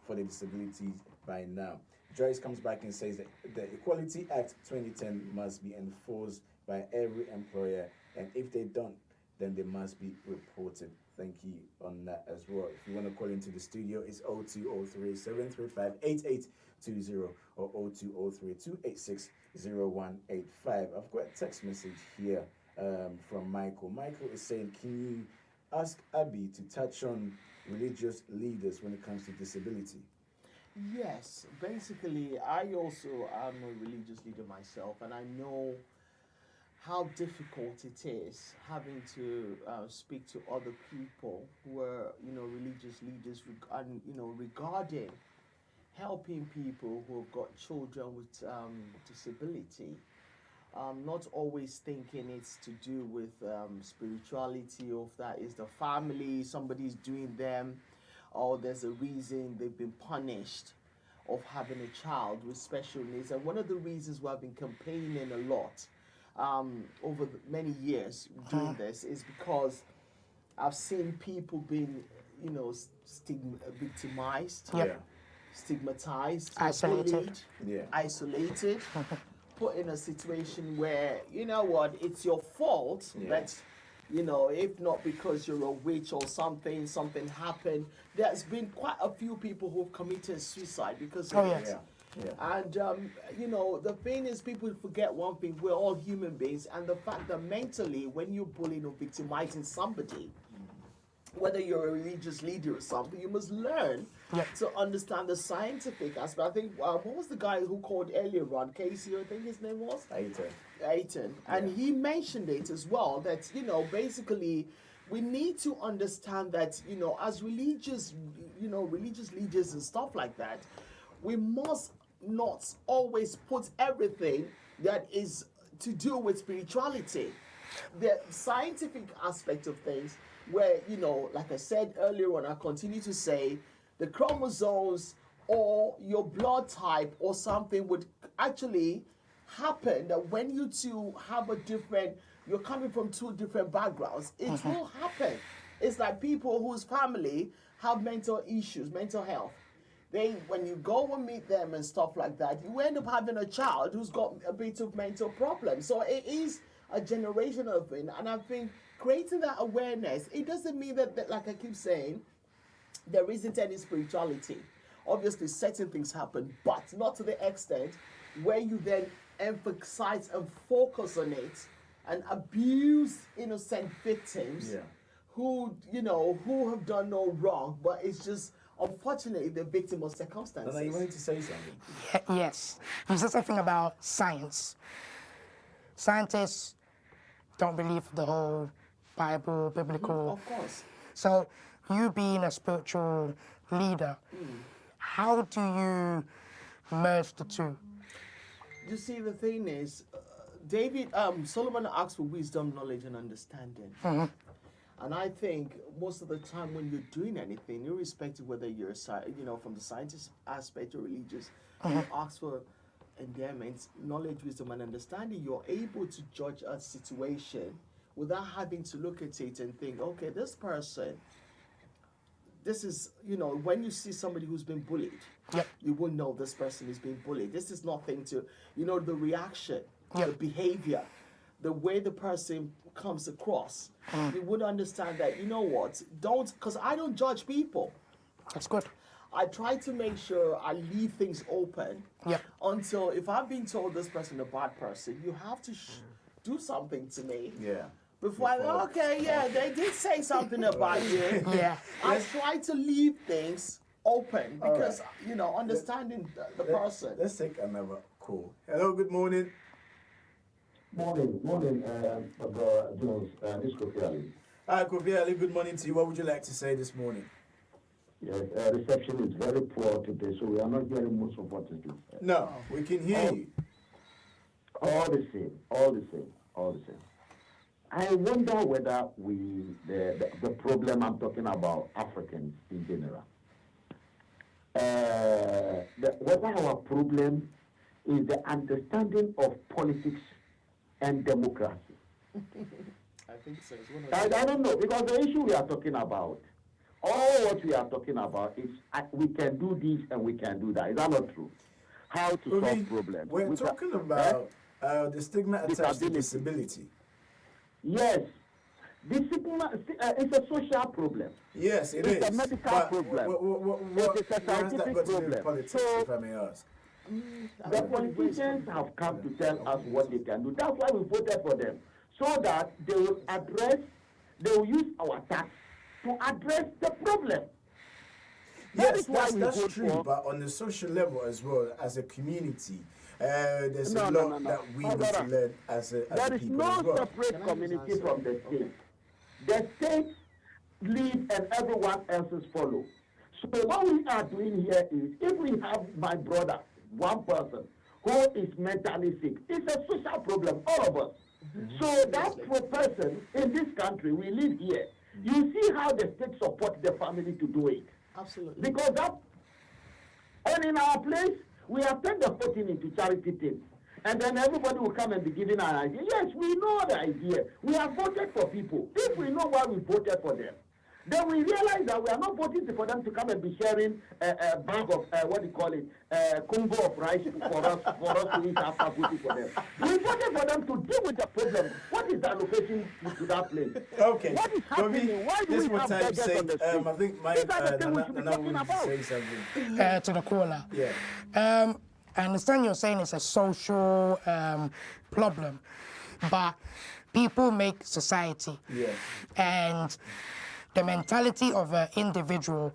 for the disabilities by now. Joyce comes back and says that the Equality Act 2010 must be enforced by every employer, and if they don't, then they must be reported. Thank you on that as well. If you want to call into the studio, it's 0203 735 8820 or 0203 286 0185. I've got a text message here from Michael. Michael is saying, can you ask Abby to touch on religious leaders when it comes to disability? Yes, basically, I also am a religious leader myself, and I know how difficult it is having to speak to other people who are, religious leaders, regarding helping people who have got children with disability. Not always thinking it's to do with spirituality, or if that is the family, somebody's doing them, or there's a reason they've been punished of having a child with special needs. And one of the reasons why I've been campaigning a lot over many years doing this is because I've seen people being, victimized, stigmatized, isolated, isolated, put in a situation where, you know what, it's your fault that, if not because you're a witch or something happened. There's been quite a few people who've committed suicide because of it. And, the thing is, people forget one thing: we're all human beings, and the fact that mentally, when you're bullying or victimizing somebody, whether you're a religious leader or something, you must learn to understand the scientific aspect. I think, what was the guy who called earlier on? Casey, I think his name was? Aiton. And he mentioned it as well, that, basically, we need to understand that, as religious leaders and stuff like that, we must not always put everything that is to do with spirituality. The scientific aspect of things, where, like I said earlier on, I continue to say, the chromosomes or your blood type or something would actually happen, that when you two have you're coming from two different backgrounds, it will happen. It's like people whose family have mental issues, mental health. When you go and meet them and stuff like that, you end up having a child who's got a bit of mental problems. So it is a generational thing, and I think creating that awareness, it doesn't mean that, like I keep saying, there isn't any spirituality. Obviously, certain things happen, but not to the extent where you then emphasize and focus on it and abuse innocent victims who have done no wrong, but it's just, unfortunately, the victim of circumstances. No, you wanted to say something? Yes. You said something about science. Scientists don't believe the whole Bible, biblical. Of course. So, you being a spiritual leader, how do you merge the two? You see, the thing is, Solomon asked for wisdom, knowledge, and understanding. And I think most of the time when you're doing anything, irrespective whether you're, from the scientist aspect or religious, you ask for endearments, knowledge, wisdom, and understanding. You're able to judge a situation without having to look at it and think, okay, this person, this is, when you see somebody who's been bullied, you will know this person is being bullied. This is nothing to, the reaction, the behavior, the way the person comes across. You would understand that, because I don't judge people. That's good. I try to make sure I leave things open until, if I've been told this person is a bad person, you have to do something to me. Before they did say something about you. I try to leave things open because, understanding the person. Let's take another call. Hello, good morning. Morning, Brother Jones. This is Kofi Ali. Hi, Kofi Ali. Good morning to you. What would you like to say this morning? Yes, reception is very poor today, so we are not hearing most of what is being said. No, we can hear you. All the same. I wonder whether the problem I'm talking about, Africans in general, whether our problem is the understanding of politics and democracy. I think so. I don't know, because the issue we are talking about, all what we are talking about is we can do this and we can do that. Is that not true? How to solve problems. We're talking about the stigma attached to disability. Yes. The stigma is a social problem. Yes, it is. It's a medical problem. It's a scientific problem. Politics, if I may ask. The politicians have come to tell us what they can do. That's why we voted for them. So that they will use our tax to address the problem. Yes, that's true, but on the social level as well, as a community, there's a lot that we need to learn as a There is people no as well. separate community from the state. The state lead and everyone else's follow. So what we are doing here is, if we have my brother, one person, who is mentally sick, it's a social problem, all of us. So that person in this country, we live here, you see how the state supports the family to do it. Absolutely. Because and in our place, we have turned the whole thing into charity things. And then everybody will come and be giving an idea. Yes, we know the idea. We have voted for people. If we know why we voted for them, then we realize that we are not voting for them to come and be sharing a bag of, Congo of rice for us to eat after voting for them. We voted for them to deal with the problem. What is the allocation to that place? Okay. What is happening? Why do we have beggars on the street? I think my These are the things we should be talking about. say something. To the caller. Yeah. I understand you're saying it's a social problem, but people make society. Yes. And the mentality of an individual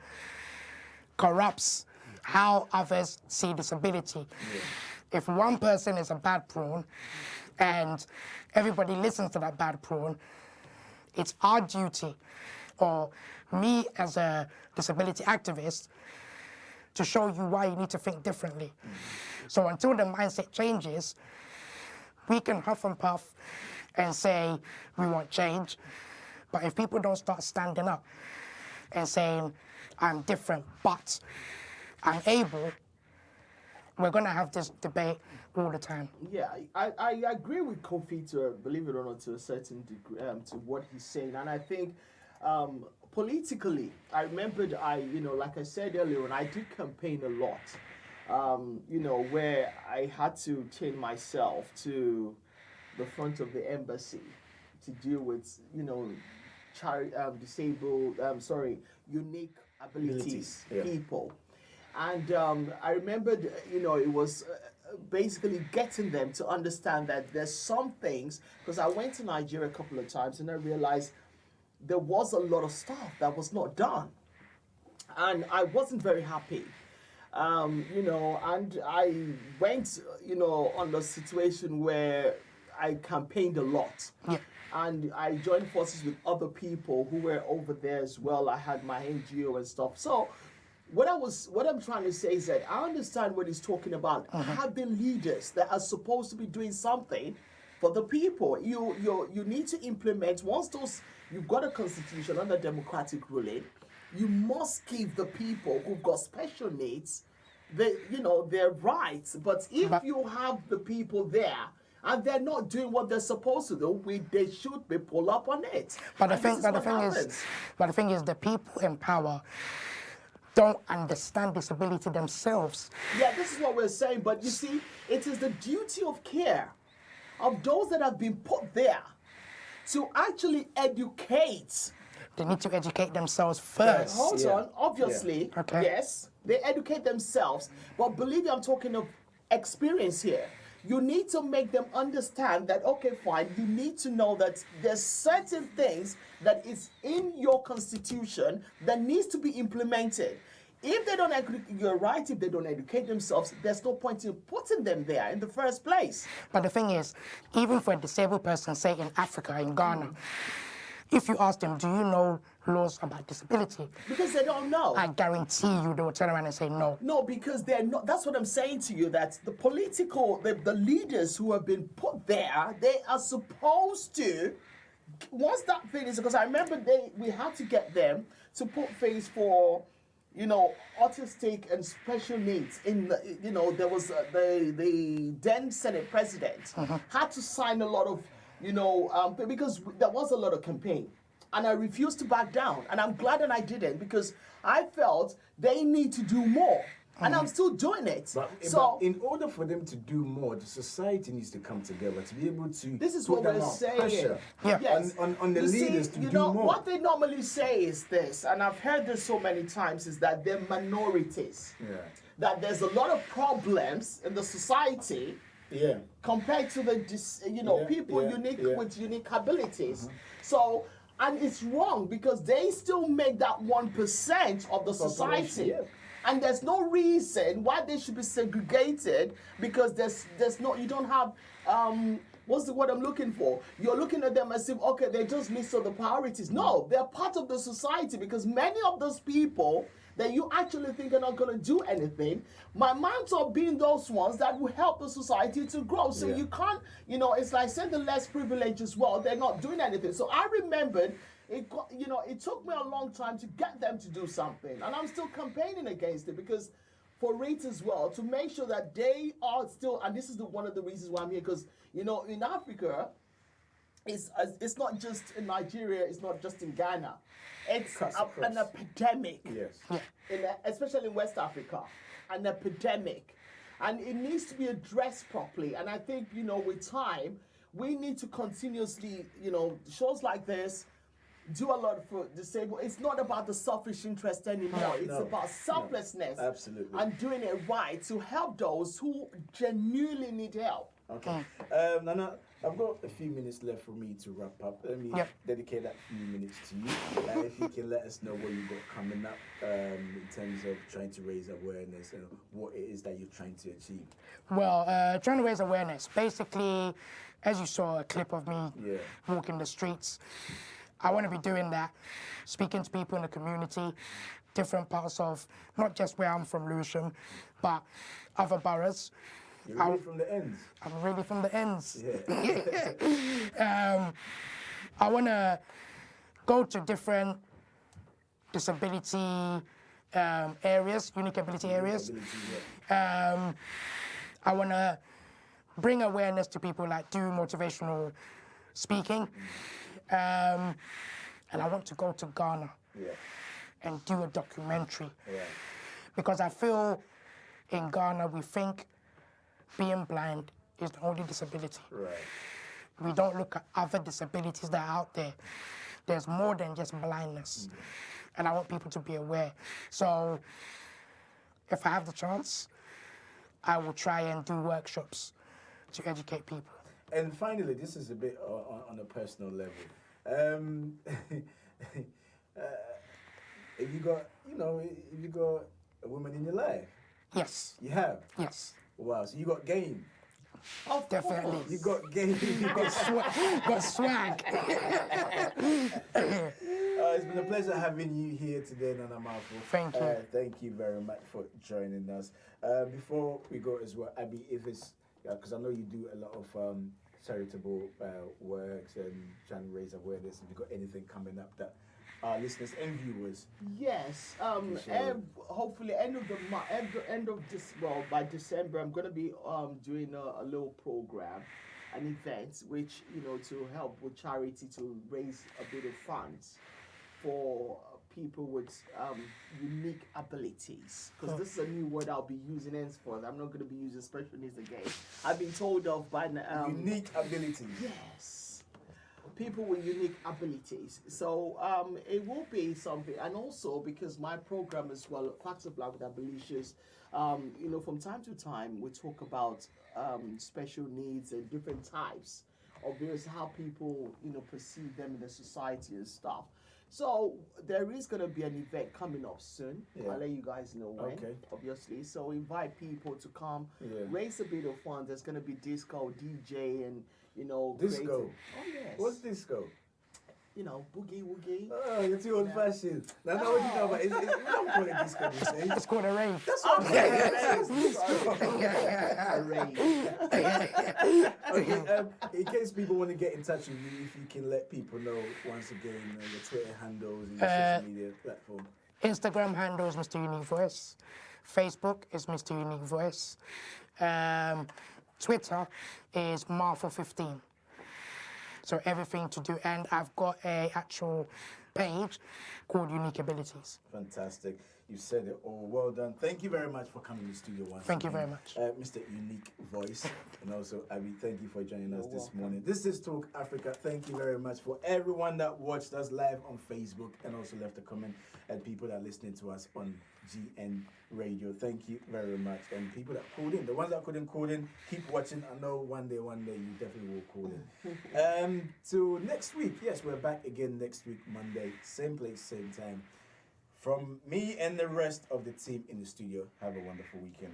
corrupts how others see disability. Yeah. If one person is a bad prawn and everybody listens to that bad prawn, it's our duty, or me as a disability activist, to show you why you need to think differently. So until the mindset changes, we can huff and puff and say we want change, but if people don't start standing up and saying, I'm different, but I'm able, we're gonna have this debate all the time. Yeah, I agree with Kofi, believe it or not, to a certain degree, to what he's saying. And I think politically, I remembered, like I said earlier, when I did campaign a lot, where I had to chain myself to the front of the embassy to deal with, unique abilities people. And I remembered, it was basically getting them to understand that there's some things, because I went to Nigeria a couple of times and I realized there was a lot of stuff that was not done. And I wasn't very happy. And I went, on the situation where I campaigned a lot. Yeah. And I joined forces with other people who were over there as well. I had my NGO and stuff. So what I'm trying to say is that I understand what he's talking about. Having leaders that are supposed to be doing something for the people. You need to implement, once you've got a constitution under democratic ruling, you must give the people who've got special needs their rights. But if you have the people there and they're not doing what they're supposed to do, they should be pulled up on it. But the thing is, the people in power don't understand disability themselves. Yeah, this is what we're saying. But you see, it is the duty of care of those that have been put there to actually educate. They need to educate themselves first. Hold on, obviously, Okay. yes, they educate themselves. But believe me, I'm talking of experience here. You need to make them understand that, okay, fine, you need to know that there's certain things that is in your constitution that needs to be implemented. If they don't, you're right, if they don't educate themselves, there's no point in putting them there in the first place. But the thing is, even for a disabled person, say in Africa, in Ghana, if you ask them, do you know laws about disability? Because they don't know. I guarantee you they will turn around and say no. No, because they're not. That's what I'm saying to you, that the political, the leaders who have been put there, they are supposed to, once that thing is, because I remember we had to get them to put things for, autistic and special needs in the, there was the then Senate president had to sign a lot of, because there was a lot of campaign. And I refused to back down. And I'm glad that I didn't, because I felt they need to do more. And I'm still doing it. But in order for them to do more, the society needs to come together to be able to This is put what them we're on saying. pressure Yes. on the leaders to do more. What they normally say is this, and I've heard this so many times, is that they're minorities. Yeah. That there's a lot of problems in the society compared to the people with unique abilities. So, and it's wrong, because they still make that 1% of the society. And there's no reason why they should be segregated, because there's no, you don't have, what's the word I'm looking for? You're looking at them as if, okay, they just list all the priorities. No, they're part of the society, because many of those people that you actually think are not going to do anything, might up being those ones that will help the society to grow. So you can't, it's like saying the less privileged as well, they're not doing anything. So I remembered, it took me a long time to get them to do something. And I'm still campaigning against it, because for it as well, to make sure that they are still, and this is one of the reasons why I'm here, because, in Africa, it's not just in Nigeria, it's not just in Ghana. It's Cuts an across. epidemic, Yes. especially in West Africa, an epidemic. And it needs to be addressed properly. And I think, with time, we need to continuously, shows like this, do a lot for disabled. It's not about the selfish interest anymore. It's about selflessness. Absolutely. And doing it right to help those who genuinely need help. Okay. Nana, I've got a few minutes left for me to wrap up. Let me dedicate that few minutes to you. If you can let us know what you've got coming up in terms of trying to raise awareness and what it is that you're trying to achieve. Well, trying to raise awareness. Basically, as you saw a clip of me walking the streets, I want to be doing that, speaking to people in the community, different parts of, not just where I'm from, Lewisham, but other boroughs. You're really from the ends. I'm really from the ends. Yeah. I want to go to different disability areas, unique ability areas. I want to bring awareness to people, like do motivational speaking. And I want to go to Ghana and do a documentary. Because I feel in Ghana we think being blind is the only disability. We don't look at other disabilities that are out there. There's more than just blindness. And I want people to be aware. So if I have the chance, I will try and do workshops to educate people. And finally, this is a bit on a personal level. If you got a woman in your life? Yes. You have? Yes. Wow, so you got game. Oh, definitely. You got game. You got swag. It's been a pleasure having you here today, Nana Marfo. Thank you. Thank you very much for joining us. Before we go as well, Abby, if it's, because I know you do a lot of charitable works and trying to raise awareness, if you've got anything coming up that our listeners and viewers. Yes. Hopefully, by December, I'm going to be doing a little program, an event, which to help with charity to raise a bit of funds for people with unique abilities. Because this is a new word I'll be using henceforth. I'm not going to be using special needs again. I've been told of by unique abilities. Yes. People with unique abilities. So it will be something, and also because my program as well, Facts of Life with Abilities, from time to time we talk about special needs and different types of various, how people perceive them in the society and stuff. So there is going to be an event coming up soon. I'll let you guys know when, obviously. So invite people to come, raise a bit of funds. There's going to be disco, DJ, and disco. Oh yes. What's disco? Boogie woogie. Oh, you're too old fashioned. Now, what you know about? We don't call it disco these days. It's called a rave. That's what a rave. Okay. In case people want to get in touch with you, if you can let people know once again your Twitter handles and your social media platform. Instagram handle is Mr. Unique Voice. Facebook is Mr. Unique Voice. Twitter is Marfo15. So everything to do, and I've got a actual page called Unique Abilities. Fantastic. You said it all. Well done. Thank you very much for coming to the studio once Thank you again. very much. Mr. Unique Voice. And also, Abby, thank you for joining us this morning. This is Talk Africa. Thank you very much for everyone that watched us live on Facebook and also left a comment, and people that are listening to us on GN Radio. Thank you very much. And people that called in, the ones that couldn't call in, keep watching. I know one day you definitely will call in. Till next week. Yes, we're back again next week, Monday. Same place, same time. From me and the rest of the team in the studio, have a wonderful weekend.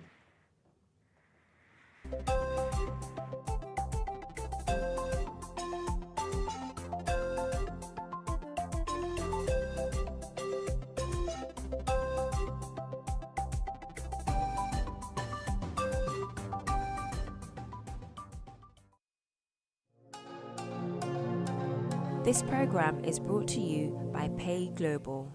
This program is brought to you by Pay Global.